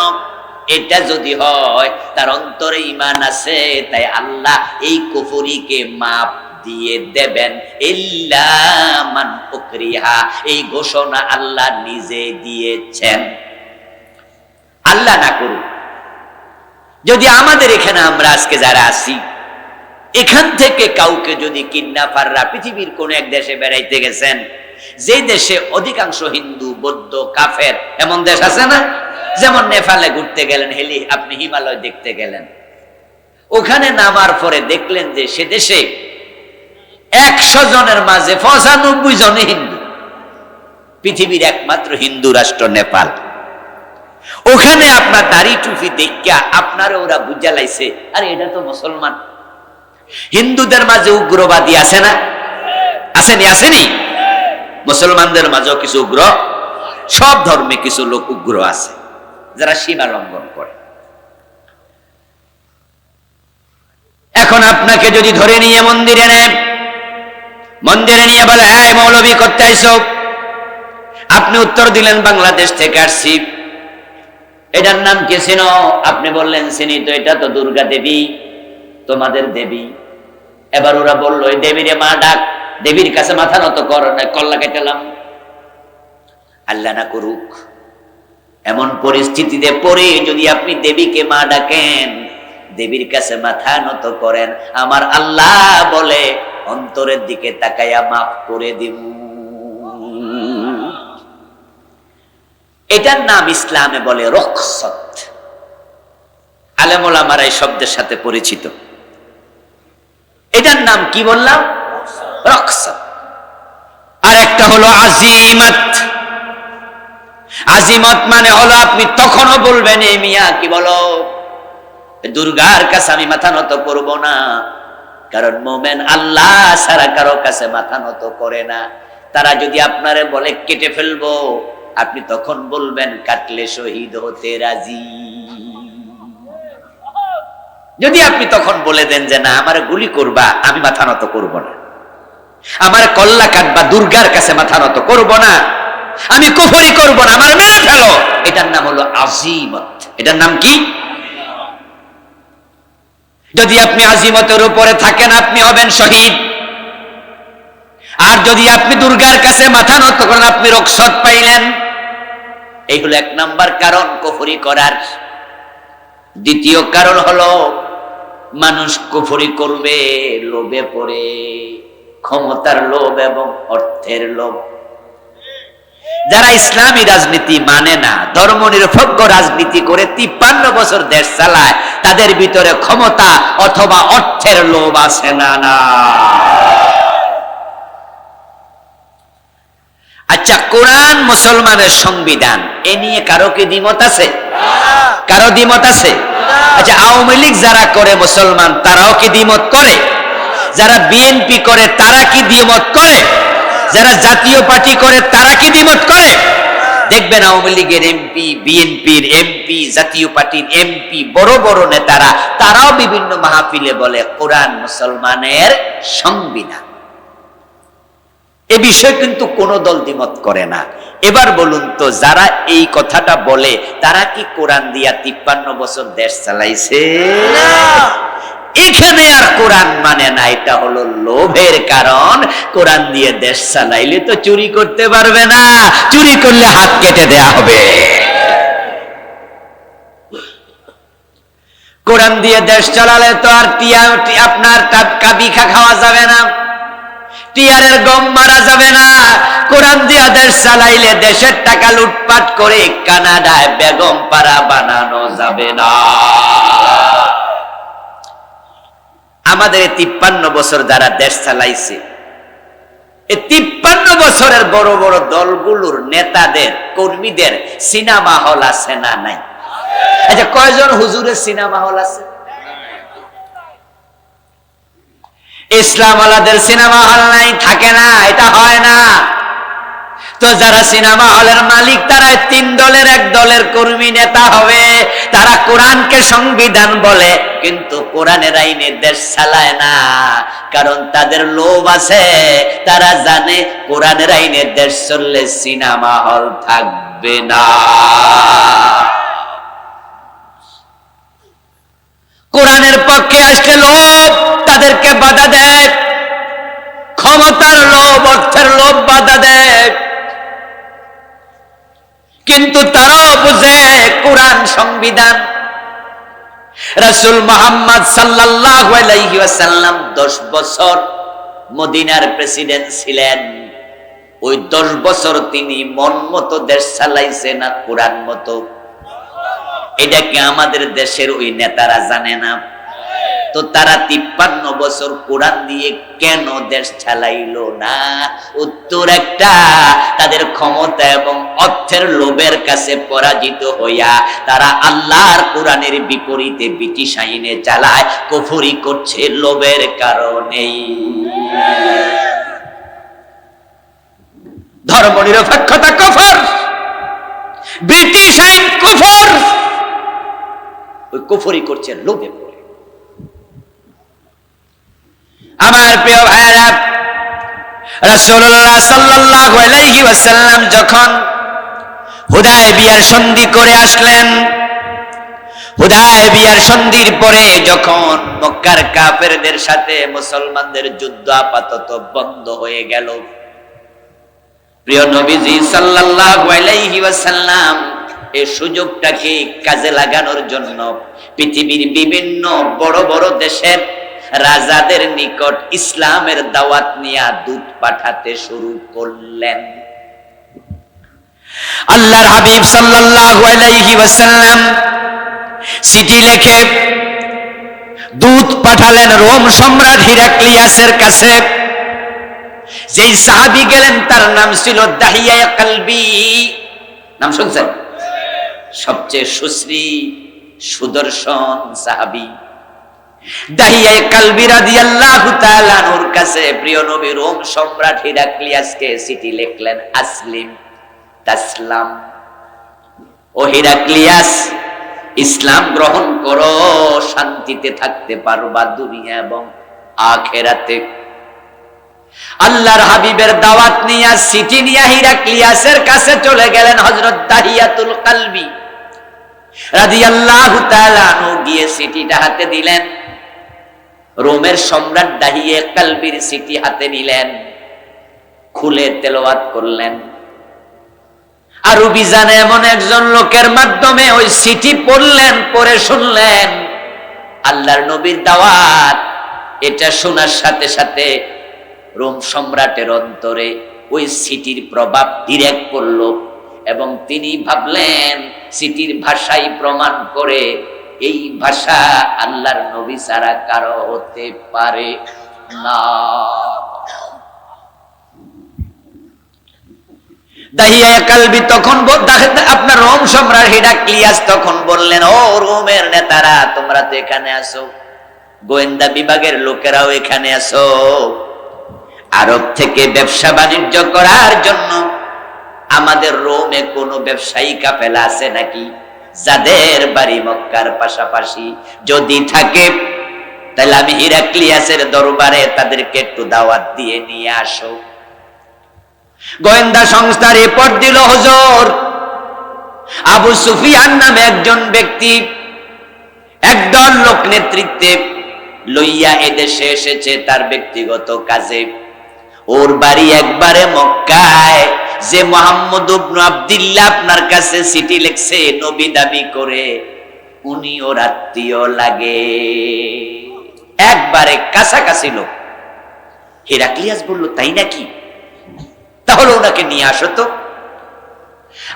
এটা যদি হয় তার অন্তরে ঈমান আছে, তাই আল্লাহ এই কুফরিকে মাফ দিয়ে দেবেন। ইল্লা মান উকরিহা, এই ঘোষণা আল্লাহ নিজে দিয়েছেন। আল্লাহ না করুক, যদি আমাদের এখানে আমরা আজকে যারা আছি, এখান থেকে কাউকে যদি কিডন্যাপাররা পৃথিবীর কোন এক দেশে বেড়াইতে গেছেন, যে দেশে অধিকাংশ হিন্দু, বৌদ্ধ, কাফের, এমন দেশ আছে না? যেমন নেপালে ঘুরতে গেলেন, আপনি হিমালয় দেখতে গেলেন, ওখানে নামার পরে দেখলেন যে সে দেশে 100 জনের মাঝে 95 জন হিন্দু। পৃথিবীর একমাত্র হিন্দু রাষ্ট্র নেপাল। ওখানে আপনার দাড়ি টুপি দেখা আপনারে ওরা বুঝা লাইছে, আরে এটা তো মুসলমান। হিন্দুদের মাঝে উগ্রবাদী আছে না? আসেনি? আসেনি? মুসলমানদের মাঝেও কিছু উগ্র, সব ধর্মে কিছু লোক উগ্র আছে যারা সীমা লঙ্ঘন করে। এখন আপনাকে যদি ধরে নিয়ে মন্দিরে নেন, মন্দিরে নিয়ে বলে হ্যাঁ মৌলবী করতে আইছো, আপনি উত্তর দিলেন বাংলাদেশ থেকে আসছি, এটার নাম কি চিনো? আপনি বললেন চিনি তো, এটা তো দুর্গা দেবী, তোমাদের দেবী। এবার ওরা বললো এই দেবীরে মা ডাক, দেবীর কাছে মাথা নত কর, কল্লা কেটেলাম। আল্লাহ না করুক এমন পরিস্থিতিতে পড়ে যদি আপনি দেবীকে মা ডাকেন, দেবীর কাছে মাথা নত করেন, আমার আল্লাহ বলে অন্তরের দিকে তাকাইয়া মাফ করে দিব। এটার নাম ইসলামে বলে রুখসত। আলেম ওলামারা এই শব্দের সাথে পরিচিত। এটার নাম কি বললাম? রুখসত। আর একটা হলো আজিমত। আজিমত মানে হলো আপনি তখনও বলবেন এই মিয়া কি বলো, দুর্গার কাছে আমি মাথা নত করব না, কারণ মোমেন আল্লাহ ছাড়া কারো কাছে মাথা নত করে না। তারা যদি আপনারে বলে কেটে ফেলবো, আপনি তখন বলবেন কাটলে শহীদ হতে রাজি। যদি আপনি তখন বলে দেন যে না আমার গুলি করবা, আমি মাথা নত করব না, আমার কল্লা কাটবা, দুর্গার কাছে মাথা নত করব না, আমি কুফরি করব না, আমার মেরে ফেলো, এটার নাম হলো আজিমত। এটার নাম কি? যদি আপনি আজিমতের উপরে থাকেন আপনি হবেন শহীদ। আর যদি আপনি দুর্গার কাছে মাথা নত করেন আপনি রুখসত পাইলেন। এই হলো 1 নাম্বার কারণ কুফরি করার। দ্বিতীয় কারণ হলো মানুষ কুফরি করবে লোভে পড়ে, ক্ষমতার লোভ এবং অর্থের লোভ। যারা ইসলামী রাজনীতি মানে না, ধর্মনিরপেক্ষ রাজনীতি করে 53 বছর দেশ চালায়, তাদের ভিতরে ক্ষমতা অথবা অর্থের লোভ আছে না? না। আচ্ছা, কোরআন মুসলমানের সংবিধান, এ নিয়ে কারো কি দ্বিমত আছে? কারো দ্বিমত আছে? আচ্ছা, আওয়ামী লীগ যারা করে মুসলমান তারাও কি দ্বিমত করে? যারা বিএনপি করে তারা কি দ্বিমত করে? যারা জাতীয় পার্টি করে তারা কি দ্বিমত করে? দেখবেন আওয়ামী লীগের এমপি, বিএনপির এমপি, জাতীয় পার্টির এমপি, বড় বড় নেতারা তারাও বিভিন্ন মাহফিলে বলে কোরআন মুসলমানের সংবিধান। এ বিষয়ে কিন্তু কোন দল দ্বিমত করে না। এবার বলুন তো, যারা এই কথাটা বলে তারা কি কোরআন দিয়া 53 বছর দেশ চালাইছে? এখানে আর কোরআন মানে না, এটা হলো লোভের কারণ। কোরআন দিয়ে দেশ চালাইলে তো চুরি করতে পারবে না, চুরি করলে হাত কেটে দেয়া হবে। কোরআন দিয়ে দেশ চালালে তো আর আপনার কাবিখা খাওয়া যাবে না, টিয়ারের গম মারা যাবে না। কোরআন দিয়া দেশ চালাইলে দেশের টাকা লুটপাট করে কানাডায় বেগম পাড়া বানানো যাবে না। আমাদের 53 বছর যারা দেশ চালাইছে, এই 53 বছরের বড় বড় দলগুলোর নেতাদের, কর্মীদের সিনেমা হল আছে না নাই? আচ্ছা, কয়জন হুজুরের সিনেমা হল আছে? ইসলাম ওয়ালাদের সিনেমা হল নাই, থাকে না, এটা হয় না। তো যারা সিনেমা হলের মালিক তারা 3 দলের এক দলের কর্মী নেতা হবে। তারা কোরআনকে সংবিধান বলে, কিন্তু কোরআনের আইনে দেশ চালায় না। কারণ তাদের লোভ আছে, তারা জানে কোরআনের আইনে দেশ চললে সিনেমা হল থাকবে না। কোরআনের পক্ষে আসলে লোভ তাদেরকে বাধা দেয়, ক্ষমতার লোভ, অর্থের লোভ বাধা দেয়। কিন্তু তারাও বুঝে কোরআন সংবিধান। রাসূল মুহাম্মদ সাল্লাল্লাহু আলাইহি ওয়াসাল্লাম 10 বছর মদিনার প্রেসিডেন্ট ছিলেন। ওই 10 বছর তিনি মন মতো দেশ চালাইছেন না কোরআন মতো। এটা কি আমাদের দেশের ওই নেতারা জানে না? তো তারা 53 বছর কোরআন দিয়ে কেন দেশ চালাইলো না? উত্তর একটা, তাদের ক্ষমতা এবং অর্থের লোভের কাছে পরাজিত হইয়া তারা আল্লাহর কোরআনের বিপরীতে ব্রিটিশ আইনে চালায়, কুফরি করছে লোভের কারণেই। ধর্মনিরপেক্ষতা কুফর, ব্রিটিশ আইন কুফর, ওই কুফরি করছে লোভে পড়ে। আমার প্রিয় ভাইরা, রাসূলুল্লাহ সাল্লাল্লাহু আলাইহি ওয়াসাল্লাম যখন হুদায়বিয়ার সন্ধি করে আসলেন, হুদায়বিয়ার সন্ধির পরে যখন মক্কার কাফেরদের সাথে মুসলমানদের যুদ্ধ আপাতত বন্ধ হয়ে গেল, প্রিয় নবীজি সাল্লাল্লাহু আলাইহি ওয়াসাল্লাম এই সুযোগটাকে কাজে লাগানোর জন্য পৃথিবীর বিভিন্ন বড় বড় দেশের রাজাদের নিকট ইসলামের দাওয়াত নিয়ে দূত পাঠাতে শুরু করলেন। আল্লাহর হাবিব সাল্লাল্লাহু আলাইহি ওয়াসাল্লাম চিঠি লিখে দূত পাঠালেন রোম সম্রাট হিরাক্লিয়াসের কাছে। যেই সাহাবী গেলেন তার নাম ছিল দাহিয়া কালবি। নাম শুনছেন? সবচেয়ে সুশ্রী সুদর্শন সাহাবী দাহিয়া কালবি রাদিয়াল্লাহু তাআলা আনহুর কাছে প্রিয় নবী রোম সম্রাট হিরাক্লিয়াসকে চিঠি লিখলেন, আসলিম তাসলাম। ও হিরাক্লিয়াস, ইসলাম গ্রহণ করো, শান্তিতে থাকতে পারবা দুনিয়া এবং আখিরাতে। আল্লাহর হাবিবের দাওয়াত নিয়ে চিঠি নিয়ে হিরাক্লিয়াসের কাছে চলে গেলেন হযরত দাহিয়াতুল কালবি রাদিয়াল্লাহু তাআলা আনহু। গিয়ে চিঠিটা হাতে দিলেন, রোমের সম্রাট দাহিয়া কালবির চিঠি হাতে নিলেন, খুলে তেলাওয়াত করলেন। আরবি জানে এমন একজন লোকের মাধ্যমে ওই চিঠি পড়লেন, পড়ে শুনলেন আল্লাহর নবীর দাওয়াত। এটা শোনার সাথে সাথে রোম সম্রাটের অন্তরে ওই চিঠির প্রভাব ডিরেক্ট পড়ল এবং তিনি ভাবলেন চিঠির ভাষাই প্রমাণ করে এই ভাষা আল্লাহর নবী ছাড়া কারো হতে পারে না। দাহিয়া কালবি তখন আপনার রোম সম্রাট হিরাক্লিয়াস তখন বললেন, ও রোমের নেতারা, তোমরা তো এখানে আসো, গোয়েন্দা বিভাগের লোকেরাও এখানে আসো। আরব থেকে ব্যবসা বাণিজ্য করার জন্য আমাদের রোমে কোনো ব্যবসায়ী কাফেলা আছে নাকি, যাদের বাড়ি মক্কার পাশাপাশি? যদি থাকে তাহলে আমি হিরাক্লিয়াসের দরবারে তাদেরকে একটু দাওয়াত দিয়ে নিয়ে আসো। গোয়েন্দা সংস্থা রিপোর্ট দিল, হুজুর আবু সুফিয়ান নামে একজন ব্যক্তি একদল লোক নেতৃত্বে লইয়া এদেশে এসেছে তার ব্যক্তিগত কাজে। ওর বাড়ি একবারে মক্কায়। যে মুহাম্মদ ইবনে আব্দুল্লাহ আপনার কাছে চিঠি লিখছে নবী দাবি করে, উনি ওর আত্মীয় লাগে, একবারে কাছাকাছি লোক। হিরাক্লিয়াস বলল, তাই নাকি? তাহলে ওনাকে নিয়ে আসো তো।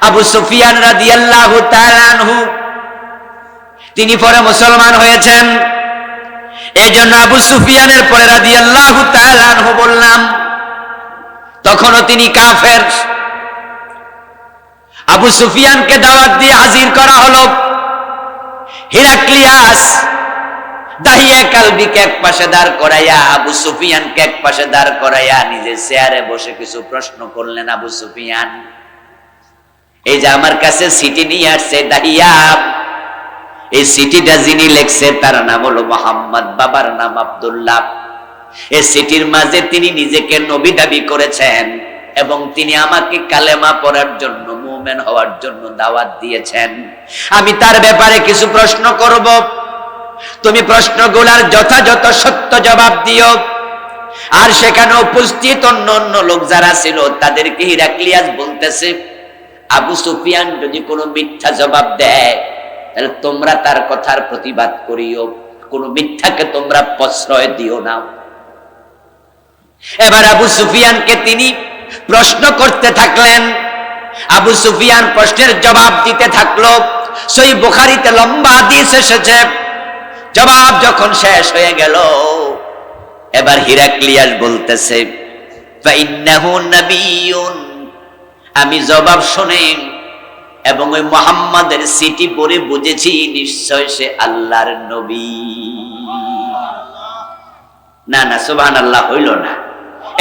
আবু সুফিয়ান রাদিয়াল্লাহু তাআলা আনহু তিনি পরে মুসলমান হয়েছেন। এই জন্য আবু সুফিয়ানের পরে রাদিয়াল্লাহু তাআলা আনহু বললাম, তখনও তিনি কাফের। আবু সুফিয়ানকে দাওয়াত দিয়ে হাজির করা হলো। হিরাক্লিয়াস দাহিয়া কালবিকে এক পাশে দাঁড় করাইয়া, আবু সুফিয়ানকে এক পাশে দাঁড় করাইয়া নিজের চেয়ারে বসে কিছু প্রশ্ন করলেন। আবু সুফিয়ান, এই যে আমার কাছে চিঠি নিয়ে আসছে দাহিয়া, এই চিঠিটা যিনি লিখছে তার নাম হলো মোহাম্মদ, বাবার নাম আব্দুল্লাহ। এই চিঠির মাঝে তিনি নিজেকে নবী দাবি করেছেন এবং তিনি আমাকে কালেমা পড়ার জন্য, মুমিন হওয়ার জন্য দাওয়াত দিয়েছেন। আমি তার ব্যাপারে কিছু প্রশ্ন করব, তুমি প্রশ্নগুলোর যথাযথ সত্য জবাব দিও। আর সেখানে উপস্থিত অন্য লোক যারা ছিল তাদেরকে হিরাক্লিয়াস বলতেছে, আবু সুফিয়ান যদি কোনো মিথ্যা জবাব দেয় তাহলে তোমরা তার কথার প্রতিবাদ করিও, কোনো মিথ্যাকে তোমরা প্রশ্রয় দিও না। এবার আবু সুফিয়ানকে তিনি প্রশ্ন করতে থাকলেন। আবু সুফিয়ান প্রশ্নের জবাব দিতে থাকলো। সহিহ বুখারীতে লম্বা হাদিস এসেছে। জবাব যখন শেষ হয়ে গেল, এবার হিরাক্লিয়াস বলতেছে, ফাইন্নাহু নাবিয়্যুন, আমি জবাব শুনে এবং ওই মুহাম্মাদের চিঠি পড়ে বুঝেছি নিশ্চয় সে আল্লাহর নবী। না না, সুবহানাল্লাহ হইল না।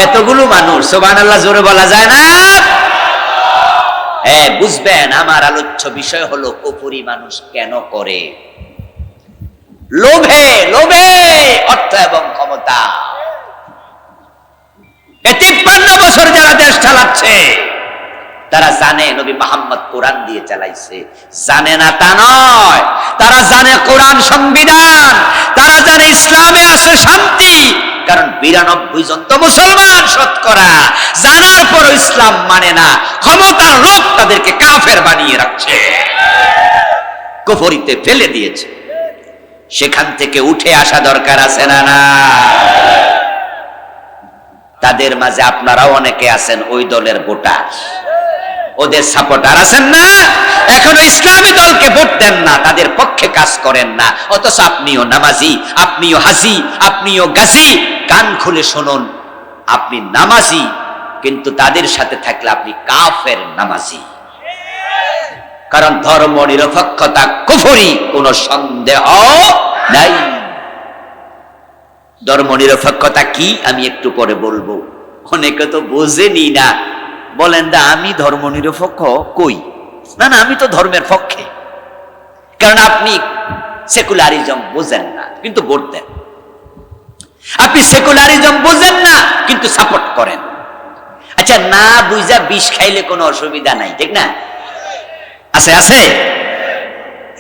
এতগুলো মানুষ সুবহানাল্লাহ জোরে বলা যায় না? হ্যাঁ, বুঝবেন আমার আলোচ্য বিষয় হলো কুফরি মানুষ কেন করে? লোভে লোভে অর্থ এবং ক্ষমতা। 53 বছর যারা দেশ চালাচ্ছে তারা জানে নবী মুহাম্মদ কোরআন দিয়ে চালাইছে, জানে না তা নয়। তারা জানে কোরআন সংবিধান, তারা জানে ইসলামে আছে শান্তি। কারণ 92 জন তো মুসলমান শতকরা, জানার পর ইসলাম মানে না। ক্ষমতার লোভ তাদেরকে কাফের বানিয়ে রাখছে, কুফরিতে ফেলে দিয়েছে। সেখান থেকে উঠে আসা দরকার আছে না? না, তাদের মাঝে আপনারাও অনেকে আছেন ওই দলের ভোটার, ওদের সাপোর্টার আছেন না? এখনো ইসলামী দলকে ভোট দেন না, তাদের পক্ষে কাজ করেন না, অথচ আপনিও নামাজি, আপনিও হাসি, আপনিও গাছি। কান খুলে শুনুন, আপনি নামাজি, কিন্তু তাদের সাথে থাকলে আপনি কাফের নামাজি। কারণ ধর্ম নিরপেক্ষতা কুফরি, কোনো সন্দেহ নাই। ধর্ম নিরপেক্ষতা কি আমি একটু পরে বলবো। অনেকে তো বোঝেনি না, বলেন দা আমি ধর্ম নিরপেক্ষ কই? না না, আমি তো ধর্মের পক্ষে। কারণ আপনি সেকুলারিজম বোঝেন না কিন্তু ভোট দেন, আপনি সেকুলারিজম বোঝেন না কিন্তু সাপোর্ট করেন। আচ্ছা, না বুঝা বিষ খাইলে কোনো অসুবিধা নাই, ঠিক না? আছে আছে।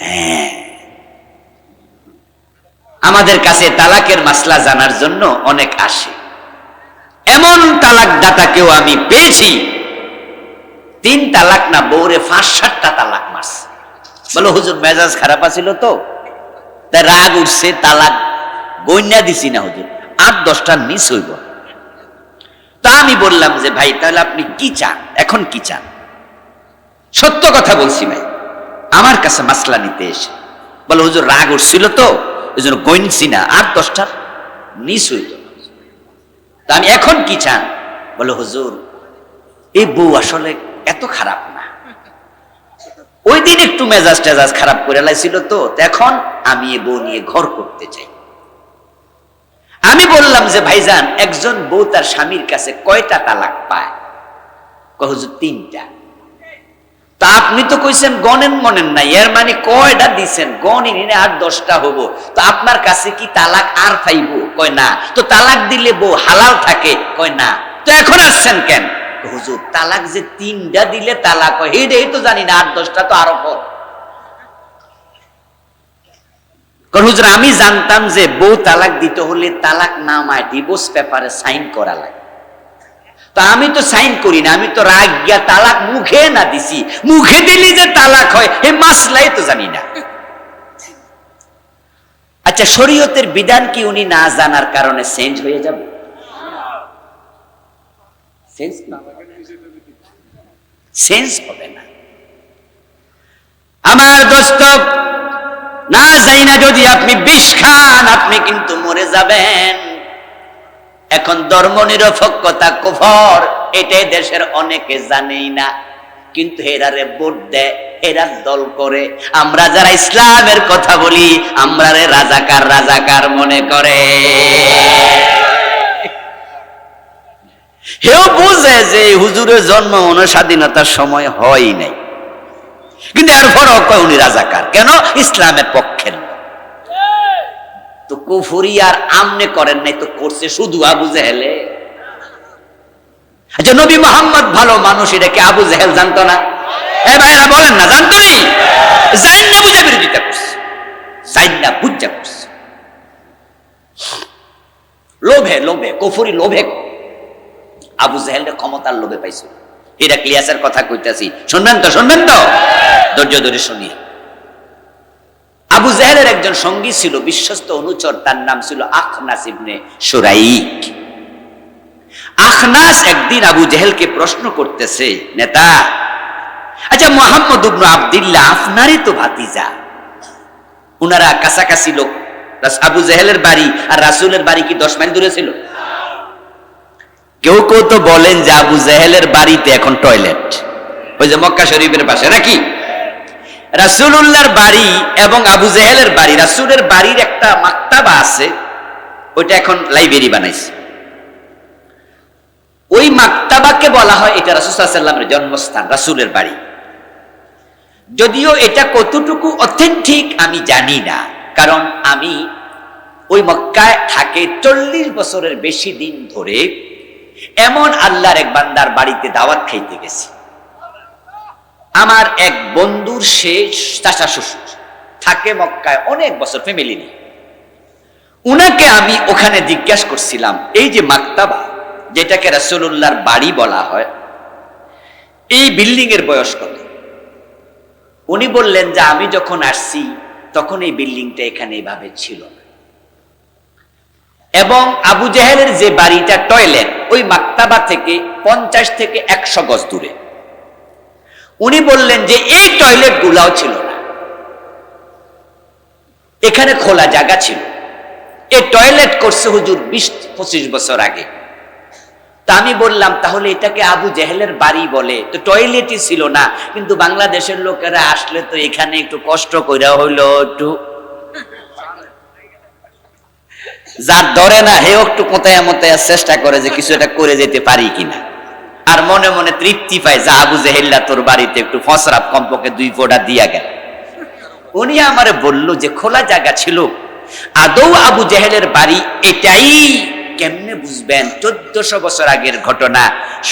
হ্যাঁ, আমাদের কাছে তালাকের মাসলা জানার জন্য অনেক আসে। এমন তালাক দাতাকেও আমি পেয়েছি 3 তালাক না, বউরে 5-7টা তালাক মারছে। বলো হুজুর মেজাজ খারাপ আছিল তো, তাই রাগ উঠছে, তালাক গইনা দিছি না হুজুর, 8-10টার মিস হইব। তা আমি বললাম যে ভাই তাহলে আপনি কি চান, এখন কি চান? সত্য কথা বলছি ভাই, আমার কাছে মাসলা নিতে এসে বলো হুজুর রাগ উঠছিল তো এই জন্য গইনছি না, 8-10টার মিস হইত। তা আমি এখন কি চান? বলো হুজুর এই বউ আসলে এত খারাপ না, ওই দিন একটু মেজাজ টেজাজ খারাপ করে লাইছিল তো, এখন আমি এই বউ নিয়ে ঘর করতে চাই। আমি বললাম যে ভাইজান একজন বউ তার স্বামীর কাছে কয়টা তালাক পায়? কয় হুজুর 3টা। তা আপনি তো কইছেন গণেন মনেন নাই, এর মানে কয়টা দিছেন গণিনি না, 8-10টা হবো। তো আপনার কাছে কি তালাক আর পাইব? কয় না। তো তালাক দিলে বউ হালাল থাকে? কয় না। তো এখন আসছেন কেন? হুজুর তালাক যে 3টা দিলে তালাক হয় এই তো জানি না, 8-10টা তো আরো পর। হুজুর আমি জানতাম যে বউ তালাক দিতে হলে তালাক নামায় ডিভোর্স পেপারে সাইন করা লাগে। তা আমি তো সাইন করি না, আমি তো রাগ গিয়া তালাক মুখে না দিছি, মুখে দিলি যে তালাক হয় এই মাসলাই তো জানি না। আচ্ছা, শরীয়তের বিধান কি উনি না জানার কারণে চেঞ্জ হয়ে যাবে? চেঞ্জ হবে না। আমার দোস্ত, না যাই না যদি আপনি বিষ খান আপনি কিন্তু মরে যাবেন। এখন ধর্ম নিরপেক্ষতা কুফর, এটাই দেশের অনেকে জানেই না, কিন্তু হেরারে ভোট দেয়, এরা দল করে, আমরা যারা ইসলামের কথা বলি আমরা রাজাকার রাজাকার মনে করে। হেও বুঝে যে হুজুরের জন্ম স্বাধীনতার সময় হয় নাই, কিন্তু এরপরও কয় উনি রাজাকার, কেন? ইসলামের পক্ষের। তো কুফরি আর আমনে করেন নাই, তো করছে শুধু আবু জেহেলে। আচ্ছা, নবী মুহাম্মদ ভালো মানুষ, এটা কি আবু জেহেল জানতো না? ভাইরা বলেন না, জানতো নি? জাইন্না বুঝে বিরোধিতা করছে, জাইন্না বুঝা করছে, লোভে লোভে, কুফরি লোভে। আবু জেহেলের ক্ষমতার লোভে পাইছিল। হিরাক্লিয়াসের কথা কইতাছি, শুনবেন তো? শুনবেন তো? ধৈর্য ধরে শুনি। আবু জেহেলের একজন সঙ্গী ছিল, বিশ্বস্ত অনুচর, তার নাম ছিল আখনাস ইবনে শুরাইক। আখনাস একদিন আবু জেহেলকে প্রশ্ন করতেছে, নেতা, আচ্ছা মুহাম্মদ ইবনে আব্দুল্লাহ আপনারই তো ভাতিজা, উনারা কাছাকাছি লোক। আবু জেহেলের বাড়ি আর রাসূলের বাড়ি কি 10 মাইল দূরে ছিল? কেউ কেউ তো বলেন যে আবু জেহেলের বাড়িতে এখন টয়লেট, ওই যে মক্কা শরীফের পাশে, নাকি? রাসূলুল্লাহর বাড়ি এবং আবু জেহেলের বাড়ি, রাসূলের বাড়ির একটা মাকতাবা আছে, ওইটা এখন লাইব্রেরি বানাইছে। ওই মাকতাবাকে বলা হয় এটা রাসূল সাল্লাল্লাহু আলাইহি ওয়াসাল্লামের জন্মস্থান, রাসূলের বাড়ি। যদিও এটা কতটুকু অথেন্টিক আমি জানি না, কারণ আমি ওই মক্কায় থাকে 40 বছরের বেশি দিন ধরে এমন আল্লাহর এক বান্দার বাড়িতে দাওয়াত খাইতে গেছি। আমার এক বন্ধুর সে চাচা শ্বশুর থাকে মক্কায় অনেক বছর, ফ্যামিলি নিয়ে। উনাকে আমি ওখানে জিজ্ঞাসা করছিলাম, এই যে মাকতাবা যেটাকে রাসূলুল্লাহর বাড়ি বলা হয়, এই বিল্ডিং এর বয়স কত? উনি বললেন যে আমি যখন আসছি তখন এই বিল্ডিংটা এখানে এইভাবে ছিল না, এবং আবু জেহেলের যে বাড়িটা টয়লেট ওই মাকতাবা থেকে 50 থেকে 100 গজ দূরে। উনি বললেন যে এই টয়লেট গুলাও ছিল না, এখানে খোলা জায়গা ছিল। এই টয়লেট করছে হুজুর 20-25 বছর আগে। তা আমি বললাম, তাহলে এটাকে আবু জেহেলের বাড়ি বলে, তো টয়লেটই ছিল না, কিন্তু বাংলাদেশের লোকেরা আসলে তো এখানে একটু কষ্ট কইরা হইলো, একটু যার ধরে না হে একটু কোথায় মতায় চেষ্টা করে যে কিছু একটা করে যেতে পারি কিনা, আর মনে মনে তৃপ্তি পায় যে আবু জেহেল্লা তোর বাড়িতে একটু ফসরাত কমপক্ষে 2 ফোঁটা দিয়া গেল। উনি আমারে বলল যে খোলা জায়গা ছিল, আদৌ আবু জেহেলের বাড়ি এটাই কেমনে বুঝবেন? 1400 বছর আগের ঘটনা,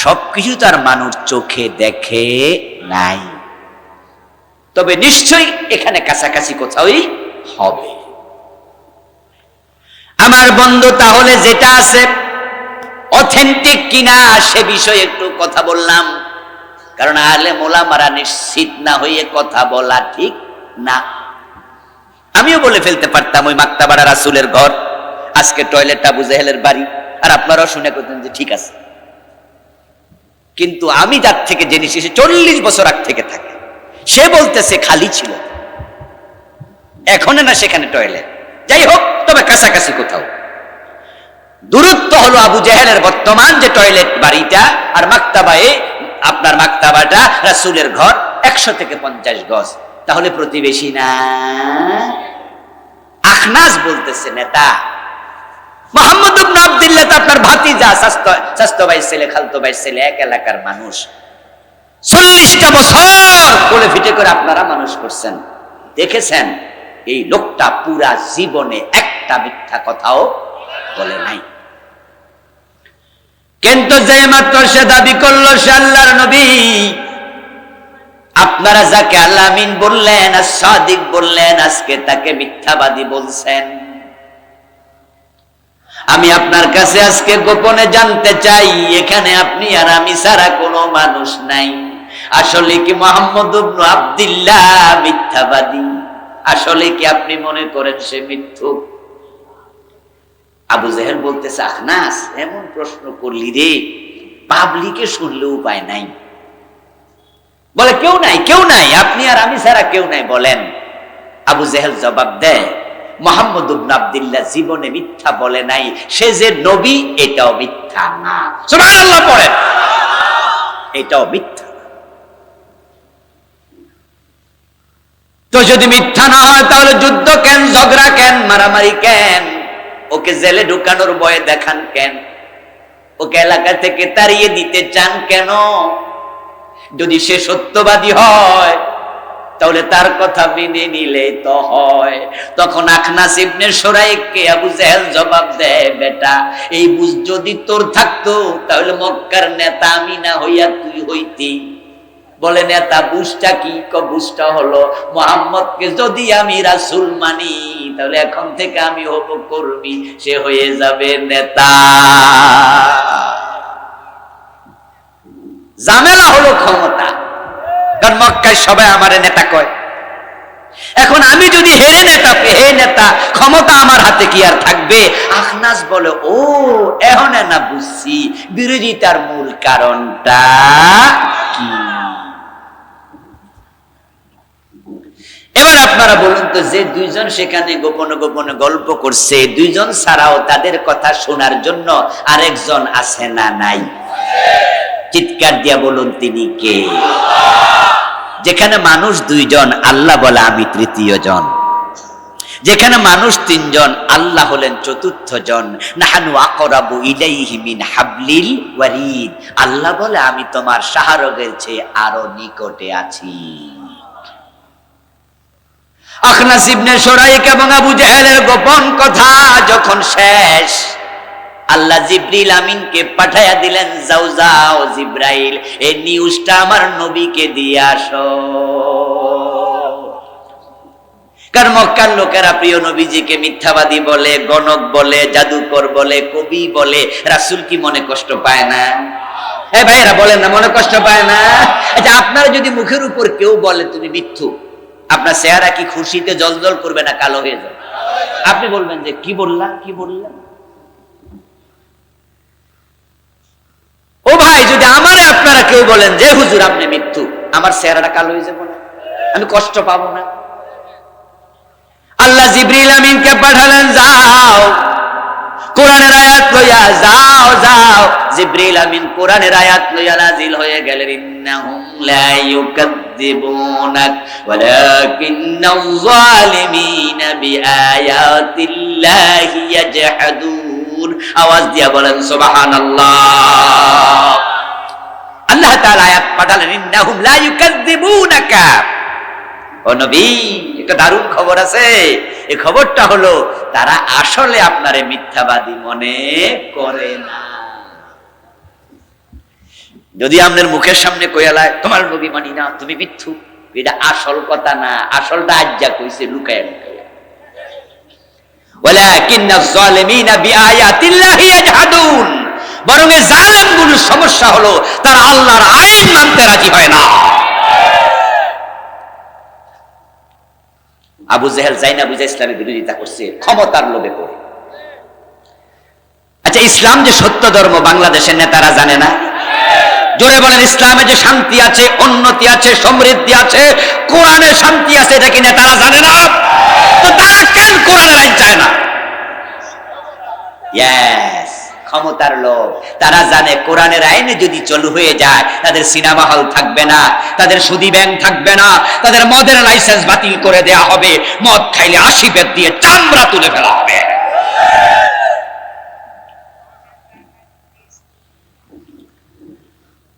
সবকিছু তার মানুষ চোখে দেখে নাই, তবে নিশ্চয়ই এখানে কাছাকাছি কোথাওই হবে। আমার বন্ধু তাহলে যেটা আছে অথেন্টিক কিনা সে বিষয়ে একটু কথা বললাম, কারণ আলেম ওলামারা নিশ্চিত না হয়ে কথা বলা ঠিক না। আমিও বলে ফেলতে পারতাম ওই মাকতাবাটা রাসূলের ঘর, আজকে টয়লেটটা আবু জেহেলের বাড়ি, আর আপনারাও শুনে করতেন যে ঠিক আছে। কিন্তু আমি যার থেকে জেনেছি সে 40 বছর আগ থেকে থাকে, সে বলতেছে খালি ছিল, এখন না সেখানে টয়লেট। যাই হোক, তবে কাছাকাছি কোথাও। দূরত্ব হলো আবু জেহেলের বর্তমান যে টয়লেট বাড়িটা আর মাকতাবায়ে, আপনার মাকতাবাটা রাসূলের ঘর 100 থেকে 50 গজ, তাহলে প্রতিবেশী না? আখনাস বলতেছে, নেতা মুহাম্মদ ইবনে আব্দুল্লাহ তো আপনার ভাতিজা, চাচতো ভাই ছেলে, খালতো ভাই ছেলে, এক এলাকার মানুষ। 40টা বছর কোলে ফিটে করে আপনারা মানুষ করছেন, দেখেছেন এই লোকটা পুরা জীবনে একটা মিথ্যা কথাও বলে নাই। কিন্তু যে মাত্র সে দাবি করলো সে আল্লাহর নবী, আপনারা যাকে আল্লাহ আমিন বললেন আর সাদিক বললেন, আজকে তাকে মিথ্যাবাদী বলছেন। আমি আপনার কাছে আজকে গোপনে জানতে চাই, এখানে আপনি আর আমি ছাড়া কোনো মানুষ নাই। আসলে কি মুহাম্মদ ইবনে আব্দুল্লাহ মিথ্যাবাদী? আসলে কি আপনি মনে করেন সে মিথ্যুক? আবু জেহেল বলতেছে, আখনাস এমন প্রশ্ন করলি রে, পাবলিকে শুনলে উপায় নাই। বলে কেউ নাই, কেউ নাই, আপনি আর আমি ছাড়া কেউ নাই বলেন। আবু জেহেল জবাব দেয়, মুহাম্মদ ইবনে আব্দুল্লাহ জীবনে মিথ্যা বলে নাই, সে যে নবী এটাও মিথ্যা না। সুবহানাল্লাহ পড়েন, এটাও মিথ্যা। তো যদি মিথ্যা না হয় তাহলে যুদ্ধ কেন, ঝগড়া কেন, মারামারি কেন? ওকে জেলে ঢুকানোর ভয় দেখান কেন? ওকে এলাকা থেকে তাড়িয়ে দিতে চান কেন? যদি সে সত্যবাদী হয় তাহলে তার কথা মেনে নিলে তো হয়। তখন আখনাস ইবনে সুরাইককে আবু জেহেল জবাব দেয়, বেটা এই বুঝ যদি তোর থাকতো তাহলে মক্কার নেতা আমি না হইয়া তুই হইতি। বলে নেতা বুঝটা কি? বুঝটা হলো মুহাম্মদকে যদি আমি রাসূল মানি তাহলে এখন থেকে আমি হব কর্মী, সে হয়ে যাবে নেতা। ঝামেলা হলো ক্ষমতা, কারণ মক্কায় সবাই আমারে নেতা কয়। এখন আমি যদি হেরে নেতা ক্ষমতা আমার হাতে কি আর থাকবে? আখনাস বলে, ও এখন না বুঝছি বিরোধিতার মূল কারণটা কি। এবার আপনারা বলুন তো, যে দুইজন সেখানে গোপনে গোপনে গল্প করছে, দুইজন ছাড়াও তাদের কথা শোনার জন্য আরেকজন আছে না নাই? চিৎকার দিয়া বলুন তিনি কে? যেখানে মানুষ দুইজন, আল্লাহ বলে আমি তৃতীয় জন। যেখানে মানুষ তিনজন, আল্লাহ হলেন চতুর্থ জন। নাহানু আকরাবু ইলাইহি মিন হাবলিল ওয়ারিদ, আল্লাহ বলে আমি তোমার শাহরগের চেয়ে আরো নিকটে আছি। আখনাস ইবনে সুরাইক এবং আবু জেহেলের গোপন কথা যখন শেষ, আল্লাহ জিবরিল আমিনকে পাঠাইয়া দিলেন, যাও যাও জিব্রাইল এই নিউজটা আমার নবীকে দিয়ে আসো। কারণ মক্কার লোকেরা প্রিয় নবীজিকে মিথ্যাবাদী বলে, গণক বলে, জাদুকর বলে, কবি বলে। রাসূল কি মনে কষ্ট পায় না? এই ভাইরা বলেন না, মনে কষ্ট পায় না? আচ্ছা, আপনারা যদি মুখের উপর কেউ বলে তুমি মিথ্যু, আপনার চেহারা কি খুশিতে জলজল করবে না কালো হয়ে যাবে? আপনি বলবেন যে কি বললা, কি বললেন? ও ভাই, যদি আমারে আপনারা কেউ বলেন যে হুজুর আপনি মৃত্যু, আমার চেহারাটা কালো হয়ে যাবো না? আমি কষ্ট পাবো না? আল্লাহ জিবরিল আমিনকে পাঠালেন, যাও কোরআনের আয়াত লইয়া যাও যাও। জিবরিল আমিন কোরআনের আয়াত লইয়া নাজিল হয়ে গেলেন, ইন্নাহুম লা ইউকাযযিবুনাক ওয়ালাকিন্নাল যালিমিনা বিআয়াতিল্লাহি ইয়াজহাদুন। আওয়াজ দিয়া বলেন সুবহানাল্লাহ। আল্লাহ তাআলা আয়াত পাঠালেন, ইন্নাহুম লা ইউকাযযিবুনাকা। ও নবী, একটা দারুণ খবর আছে। এই খবরটা হলো তারা আসলে আপনারে মিথ্যাবাদী মনে করে না। যদি আপনার মুখের সামনে কইয়ালায় তোমার নবী মানি না, তুমি মিথ্যু, এটা আসল কথা না। আসলটা আজ্জা কইছে লুকায় লুকায়। ওয়ালাকিন্নাজ যালিমিনা বিআয়াতিল্লাহি ইয়াজহাদুন। বরং এই জালেমগুলোর সমস্যা হলো তারা আল্লাহর আইন মানতে রাজি হয় না। আবু জেহেল জাইনা বুঝা ইসলামের বিরোধিতা করছে ক্ষমতার লোভে পড়ে। আচ্ছা, ইসলাম যে সত্য ধর্ম বাংলাদেশের নেতারা জানে না? জোরে বলেন, ইসলামে যে শান্তি আছে, উন্নতি আছে, সমৃদ্ধি আছে, কোরআনে শান্তি আছে, এটা কি নেতারা জানে না? তো তারা কেন কোরআনের আইন চায় না? ইয়েস, ক্ষমতার লোভ। তারা জানে কোরআনের আইনে যদি চালু হয়ে যায় তাদের সিনেমা হল থাকবে না, তাদের সুদী ব্যাংক থাকবে না, তাদের মদের লাইসেন্স বাতিল করে দেয়া হবে, মদ খাইলে 80 বেত দিয়ে চামড়া তুলে ফেলা হবে।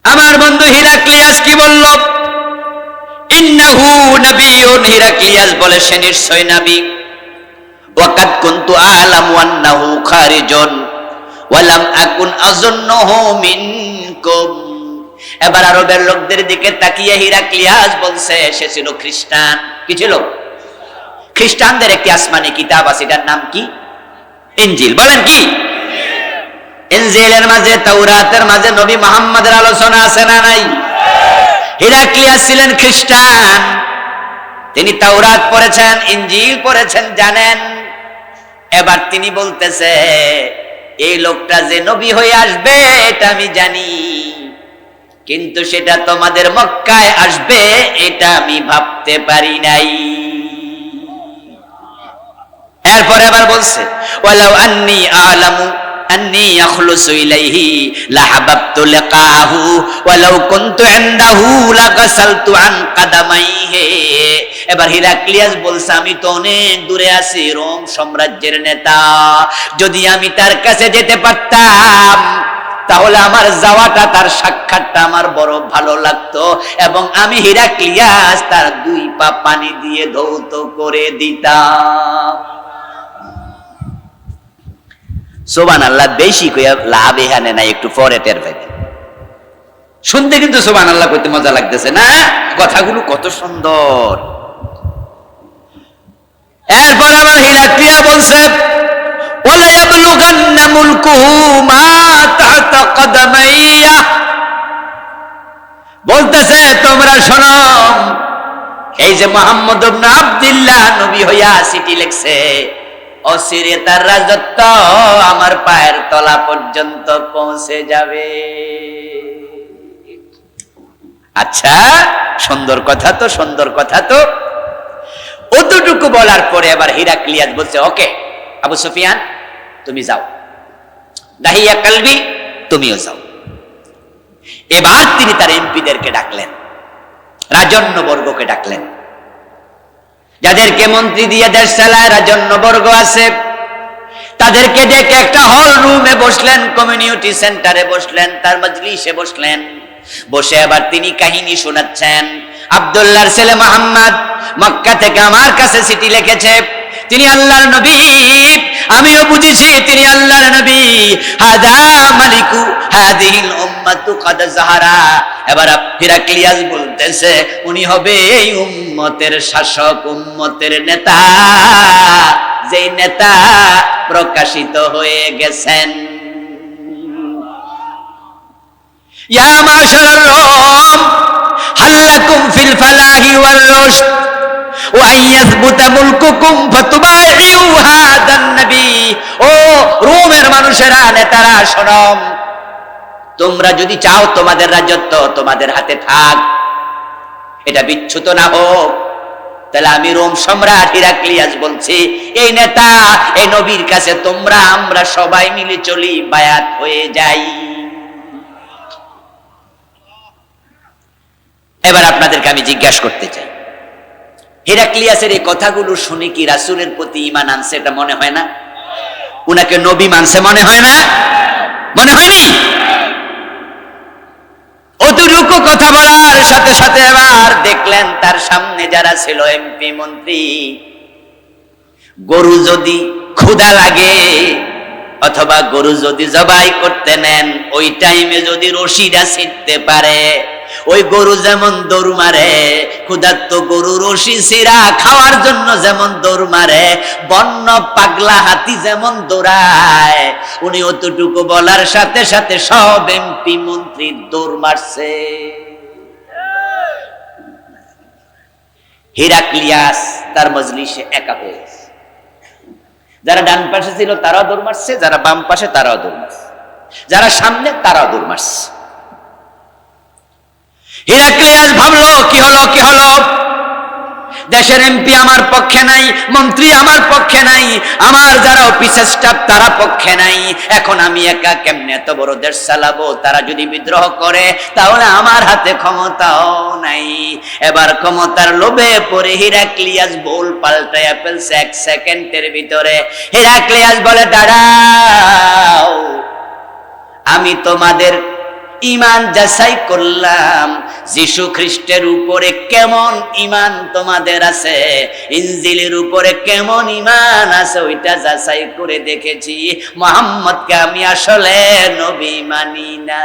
আমার বন্ধু হিরাক্লিয়াস কি বলল? ইন্নাহু নাবিয়্যুন। হিরাক্লিয়াস বলে সে নিশ্চয় নবী। ওয়াকাদ কুনতু আ'লামু আন্নাহু খারিজুন ওয়া লাম আকুন আযুন্নুহু মিনকুম। এবার আরবের লোকদের দিকে তাকিয়ে হিরাক্লিয়াস বলছে সে ছিল খ্রিস্টান। কি ছিল? খ্রিস্টানদের একটি আসমানি কিতাব আছে, এটার নাম কি? ইনজিল। বলেন কি? ইনজিলের মাঝে, তাওরাতের মাঝে নবী মুহাম্মদের আলোচনা আছে না নাই? হিরাক্লিয়াস ছিলেন খ্রিস্টান, তিনি তাওরাত পড়েছেন, ইনজিল পড়েছেন, জানেন। এবার তিনি বলতেছে এই লোকটা যে নবী হয়ে আসবে এটা আমি জানি, কিন্তু সেটা তোমাদের মক্কায় আসবে এটা আমি ভাবতে পারি নাই। এরপর আবার বলছে ওয়ালাউ আন্নী আ'লামু আন্নী আখলুসু ইলাইহি লাহাবাবতু লিকাহু ওয়ালাউ কুনতু ইনদাহু লাগাসালতু আন কাদামাইহি। এবার হিরাক্লিয়াস বলছে, আমি তো অনেক দূরে আছি, রোম সাম্রাজ্যের নেতা, যদি আমি তার কাছে যেতে পারতাম তাহলে আমার যাওয়াটা, তার সাক্ষাৎটা আমার বড় ভালো লাগতো, এবং আমি হিরাক্লিয়াস তার 2 পা পানি দিয়ে ধৌত করে দিতাম। সুবহানাল্লাহ, বেশি কইয়া লাভ এখানে নাই, একটু পরে টের পাইবেন। শুনতে কিন্তু সুবহানাল্লাহ কইতে মজা লাগতেছে না? কথাগুলো কত সুন্দর। এরপর আবার হিরাক্লিয়া বলছে, ওয়ালা ইয়াবলুগান্না মুলকুহু মা তা'তা কদামাইয়া, বলতেছে তোমরা শোনো, এই যে মুহাম্মদ ইবনে আব্দুল্লাহ নবী হইয়া চিঠি লিখছে, অচিরে তার রাজত্ব আমার পায়ের তলা পর্যন্ত পৌঁছে যাবে। আচ্ছা, সুন্দর কথা তো, সুন্দর কথা তো। অতটুকু বলার পরে এবার হিরাক্লিয়াস বলছে, ওকে আবু সুফিয়ান তুমি যাও, দাহিয়া কালবি তুমিও যাও। এবার তিনি তার এমপিদেরকে ডাকলেন, রাজন্যবর্গকে ডাকলেন, যাদেরকে মন্ত্রী দিয়ে দেশ চালায় রাজন্যবর্গ আছে, তাদেরকে ডেকে একটা হল রুমে বসলেন, কমিউনিটি সেন্টারে বসলেন, তার মজলিসে বসলেন। বসে এবার তিনি কাহিনী শোনাচ্ছেন। আব্দুল্লাহর ছেলে মুহাম্মদ মক্কা থেকে আমার কাছে চিঠি লিখেছে, তিনি আল্লাহর নবী, আমিও বুঝেছি তিনি আল্লাহর নবী। হাদা মালিকু হাদিহিল উম্মাতু কাদ যাহারা। এবার হিরাক্লিয়াস বলতেছে, উনি হবে এই উম্মতের শাসক, উম্মতের নেতা, যেই নেতা প্রকাশিত হয়ে গেছেন। ইয়া মাশারার রোম হাল্লাকুম ফিল ফালাহি ওয়ার রুশদ ওয়া ইয়াসবুতা মুলকুকুম ফাতুবাইউ হাদান নবী। ও রোমের মানুষেরা, নেতারা, শোনো, তোমরা যদি চাও তোমাদের রাজত্ব তোমাদের হাতে থাক, এটা বিচ্যুত না হোক, তাহলে আমি রোম সম্রাট হিরাক্লিয়াস বলছি, এই নেতা, এই নবীর কাছে তোমরা আমরা সবাই মিলে চলি, বায়াত হয়ে যাই। এবার আপনাদেরকে আমি জিজ্ঞাসা করতে চাই, হিরাক্লিয়াসের এই কথাগুলো শুনে কি রাসূলের প্রতি ঈমান আনছে? এটা মনে হয় না? উনাকে নবী মানছে মনে হয় না? মনে হয়নি? অতটুকু কথা বলার সাথে সাথে এবার দেখলেন তার সামনে যারা ছিল এমপি মন্ত্রী, গরু যদি ক্ষুধা লাগে অথবা গরু যদি জবাই করতে নেন, ওই টাইমে যদি রশিটা ছিঁড়তে পারে, ওই গরু যেমন দৌড় মারে, ক্ষুধার্ত গরু রশি ছিঁড়া খাওয়ার জন্য যেমন দৌড় মারে, বন্য পাগলা হাতি যেমন দৌড়ায়, উনি অতটুকু বলার সাথে সাথে সব এমপি মন্ত্রী দৌড় মারছে। হিরাক্লিয়াস তার মজলিসে একা হয়ে গেছে। যারা ডান পাশে ছিল তারাও দৌড় মারছে, যারা বাম পাশে তারাও দৌড় মারছে, যারা সামনে তারাও দৌড় মারছে। হিরাক্লিয়াস ভাবলো, কি হলো, কি হলো? দেশের এমপি আমার পক্ষে নাই, মন্ত্রী আমার পক্ষে নাই, আমার যারা অফিসার স্টাফ তারা পক্ষে নাই, এখন আমি একা কেমনে এত বড় দেশ চালাবো? তারা যদি বিদ্রোহ করে তাহলে আমার হাতে ক্ষমতাও নাই। এবার ক্ষমতার লোভে পড়ে হিরাক্লিয়াস ভুল পাল্টাইয়া ফেলছে 1 সেকেন্ডের ভিতরে। হিরাক্লিয়াস বলে, দাঁড়াও, আমি তোমাদের ঈমান যাচাই করলাম, যীশু খ্রিস্টের উপরে কেমন ঈমান তোমাদের আছে, ইনজিলের উপরে কেমন ঈমান আছে, ওইটা যাচাই করে দেখেছি। মুহাম্মদকে আমি আসলে নবী মানি না।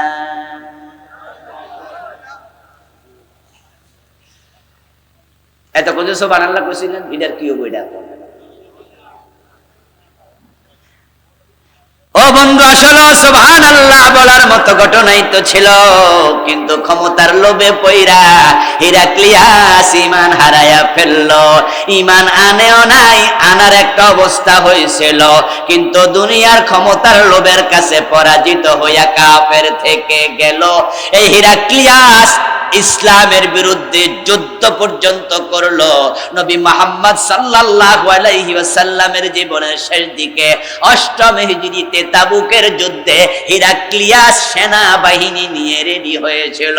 এত কিছু সুবহানাল্লাহ কইছিলেন, এটার কি হবে? এটা ও বন্ধু, আসলে সুবহানাল্লাহ বলার মতো ঘটনাই তো ছিল, কিন্তু ক্ষমতার লোভে পইরা হিরাক্লিয়াস ঈমান হারায়া ফেললো। ঈমান আনেও নাই, আনার একটা অবস্থা হয়েছিল, কিন্তু দুনিয়ার ক্ষমতার লোভের কাছে পরাজিত হইয়া কাফের থেকে গেল। এই হিরাক্লিয়াস ইসলামের বিরুদ্ধে যুদ্ধ পর্যন্ত করলো। নবী মুহাম্মদ সাল্লাল্লাহু আলাইহি ওয়াসাল্লামের জীবনের শেষ দিকে 8ম হিজরিতে থেকে তাবুকের যুদ্ধে হিরাক্লিয়াস সেনাবাহিনী নিয়ে রেডি হয়েছিল।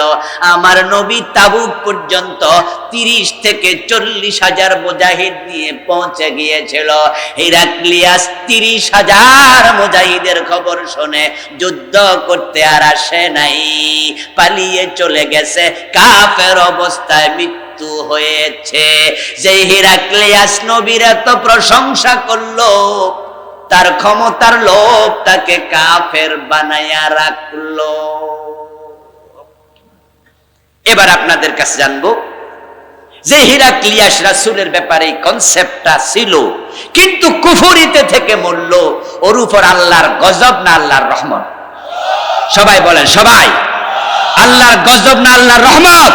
আমার নবী তাবুক পর্যন্ত 30 থেকে 40,000 মুজাহিদ নিয়ে পৌঁছে গিয়েছিল। হিরাক্লিয়াস 30,000 মুজাহিদের খবর শুনে যুদ্ধ করতে আর আসে নাই, পালিয়ে চলে গেছে। কাফের অবস্থায় মৃত্যু হয়েছে। যে হিরাক্লিয়াস নবীর এত প্রশংসা করলো, তার ক্ষমতার লোভ তাকে কাফের বানায়া রাখলো। এবার আপনাদের কাছে জানবো যে হিরাক্লিয়াস রাসূলের ব্যাপারে কনসেপ্টটা ছিল, কিন্তু কুফরিতে থেকে মরল, ওর উপর আল্লাহর গজব না আল্লাহর রহমত? সবাই বলেন, সবাই। আল্লাহর গজব না আল্লাহর রহমত?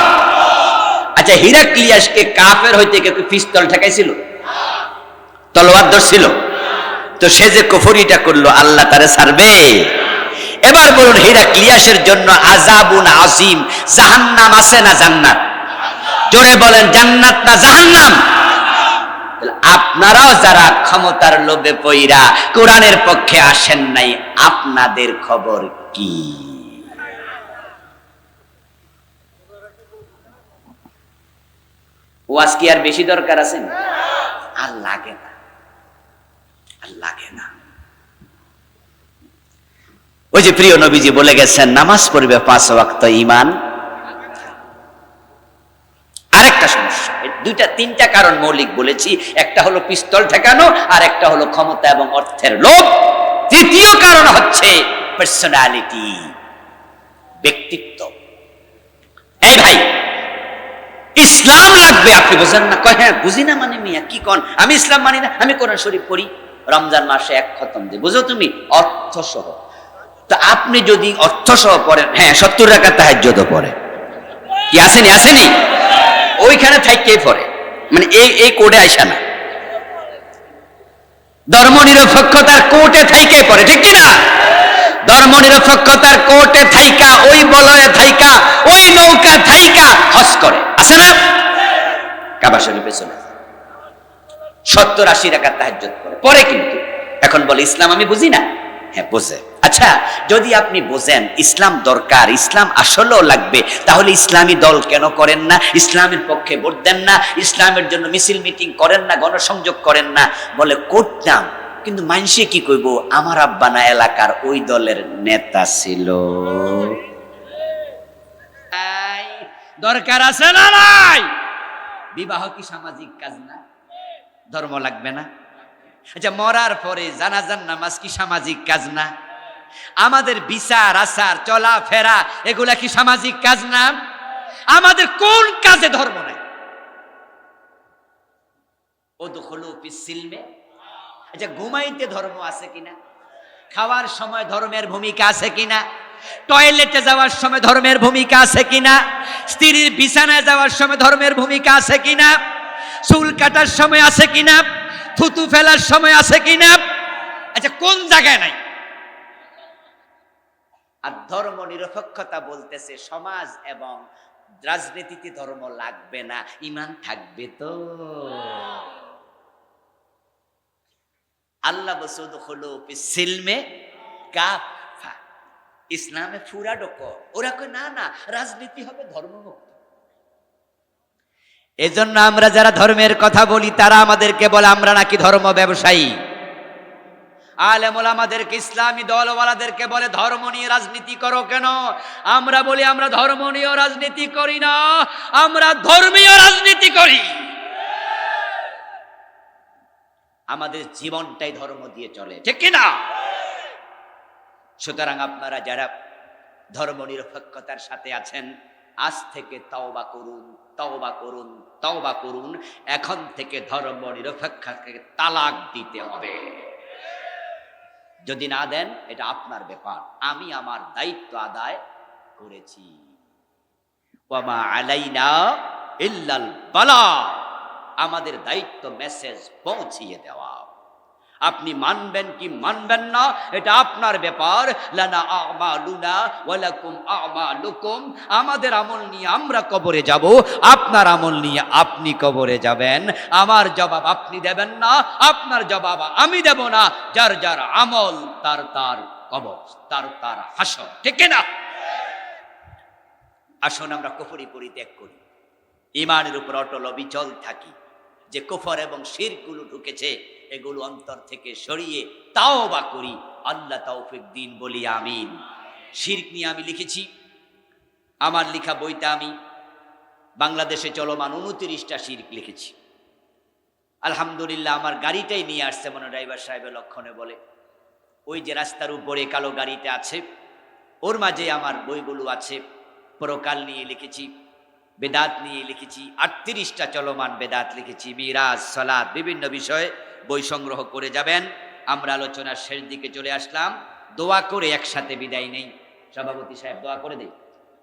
আচ্ছা, হিরাক্লিয়াসকে কাফের হইতে কেউ পিস্তল ঠেকাইছিল? তলোয়ার ধরছিল? তো সে যে কুফরিটা করলো, আল্লাহ তারে ছাড়বে? এবার বলুন, হিরাক্লিয়াসের জন্য আযাবুন আযীম, জাহান্নাম আছে না জান্নাত? জোরে বলেন, জান্নাত না জাহান্নাম? আপনারাও যারা ক্ষমতার লোভে পইরা কোরআনের পক্ষে আসেন নাই, আপনাদের খবর কি? ওয়াজ কি আর বেশি দরকার আছে? আর লাগে না, আর লাগে না। ওই যে প্রিয় নবীজি বলে গেছেন, নামাজ পড়বে 5 ওয়াক্ত ঈমান। আরেকটা সমস্যা, তিনটা কারণ মৌলিক বলেছি। একটা হলো পিস্তল ঠেকানো, আর একটা হলো ক্ষমতা এবং অর্থের লোভ। তৃতীয় কারণ হচ্ছে পার্সোনালিটি, ব্যক্তিত্ব। এই ভাই, ইসলাম লাগবে, আপনি বোঝেন না? কয় হ্যাঁ বুঝি না মানে মিয়া কি কোন, আমি ইসলাম মানি না, আমি কোরআন শরীফ পড়ি, রমজান মাসে 1 খতম দিই, বুঝো তুমি, অর্থ সহ। তো আপনি যদি অর্থ সহ পড়েন, হ্যাঁ 70 রাকাত তাহাজ্জুদ পড়ে, কি আসেনি? আসেনি? ওইখানে থাইকেই পড়ে, মানে এই কোডে আইসা না, ধর্ম নিরপেক্ষতার কোর্টে থাইকে পড়ে, ঠিক কি না? ধর্ম নিরপেক্ষতার কোর্টে থাইকা, ওই বলয়ে থাইকা, ওই নৌকা থাইকা হজ করে, আছে না? কাবা শরীফে চলে 70-80 রাকাত তাহাজ্জুদ পড়ে, কিন্তু এখন বলে ইসলাম আমি বুঝি না। হ্যাঁ বোঝে। আচ্ছা, যদি আপনি বোঝেন ইসলাম দরকার, ইসলাম আসলেও লাগবে, তাহলে ইসলামী দল কেন করেন না? ইসলামের পক্ষে ভোট দেন না? ইসলামের জন্য মিছিল মিটিং করেন না? গণসংযোগ করেন না? বলে করতাম, কিন্তু মানুষে কি কইব, আমার আব্বা না এলাকার ওই দলের নেতা ছিল। দরকার আছে না নাই? বিবাহ কি সামাজিক কাজ না? ধর্ম লাগবে না? আচ্ছা, মরার পরে জানাজার নামাজ কি সামাজিক কাজ না? আমাদের বিচার আচার চলাফেরা এগুলা কি সামাজিক কাজ না? আমাদের কোন কাজে ধর্ম নাই? উদখুলু ফিস সিলমে। আচ্ছা, ঘুমাইতে ধর্ম আছে কিনা? খাওয়ার সময় ধর্মের ভূমিকা আছে কিনা? টয়লেটে যাওয়ার সময় ধর্মের ভূমিকা আছে কিনা? স্ত্রীর বিছানায় যাওয়ার সময় ধর্মের ভূমিকা আছে কিনা? চুল কাটার সময় আছে কিনা? থুতু ফেলার সময় আছে কিনা? আচ্ছা, কোন জায়গায় নাই? আর ধর্ম নিরপেক্ষতা বলতেছে সমাজ এবং রাজনীতিতে ধর্ম লাগবে না, ঈমান থাকবে তো। আল্লাহ বসুদ হলো সিলমে কাফা, ইসলামে ফুরা ডোক। ওরা কই না না, রাজনীতি হবে ধর্মমুক্ত। এজন্য আমরা যারা ধর্মের কথা বলি, তারা আমাদেরকে বলে আমরা নাকি ধর্ম ব্যবসায়ী। আলেম ওলামাদেরকে, ইসলামী দলওয়ালাদেরকে বলে ধর্ম নিয়ে রাজনীতি করো কেন? আমরা বলি আমরা ধর্ম নিয়ে রাজনীতি করি না, আমরা ধর্মীয় রাজনীতি করি। আমাদের জীবনটাই ধর্ম দিয়ে চলে, ঠিক কি না? সুতরাং আপনারা যারা ধর্ম নিরপেক্ষতার সাথে আছেন, আজ থেকে তওবা করুন, তওবা করুন, তওবা করুন। এখন থেকে ধর্ম নিরপেক্ষতাকে তালাক দিতে হবে। যদি না দেন, এটা আপনার ব্যাপার। আমি আমার দায়িত্ব আদায় করেছি। ওয়ামা আলাইনা ইল্লাল বালা, আমাদের দায়িত্ব মেসেজ পৌঁছিয়ে দেওয়া। আপনি মানবেন কি মানবেন না এটা আপনার ব্যাপার। লানা আমালুনা ওয়া লাকুম আমালুকুম, আমাদের আমল নিয়ে আমরা কবরে যাব, আপনার আমল নিয়ে আপনি কবরে যাবেন। আমার জবাব আপনি দেবেন না, আপনার জবাব আমি দেব না। যার যার আমল তার তার কবর, তার তার হাসর, ঠিক না? আসুন আমরা কুফরি পরিত্যাগ করি, ঈমানের উপর অটল অবিচল থাকি। যে কুফর এবং শিরকগুলো ঢুকেছে এগুলো অন্তর থেকে সরিয়ে তাওবা করি। আল্লাহ তৌফিক দিন, বলি আমিন। শিরক নিয়ে আমি লিখেছি, আমার লেখা বইতে আমি বাংলাদেশে চলমান 29টা শিরক লিখেছি। আলহামদুলিল্লাহ আমার গাড়িটাই নিয়ে আসছে, মনে ড্রাইভার সাহেবের লক্ষণে বলে, ওই যে রাস্তার উপরে কালো গাড়িটা আছে ওর মাঝে আমার বইগুলো আছে। পরকাল নিয়ে লিখেছি, বেদাত নিয়ে লিখেছি, 38টা চলমান বেদাত লিখেছি, মিরাজ, সালাত, বিভিন্ন বিষয়ে বই সংগ্রহ করে যাবেন। আমরা আলোচনার শেষ দিকে চলে আসলাম, দোয়া করে একসাথে বিদায় নেই। সভাপতি সাহেব দোয়া করে দেই।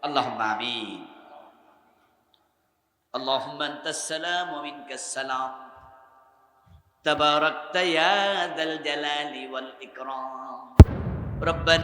আল্লাহুম্মা আমিন। আল্লাহুম্মা আনতাস সালাম ওয়া মিনকাস সালাম, তাবারাকতা ইয়া যাল জালালি ওয়াল ইকরাম। রব্বানা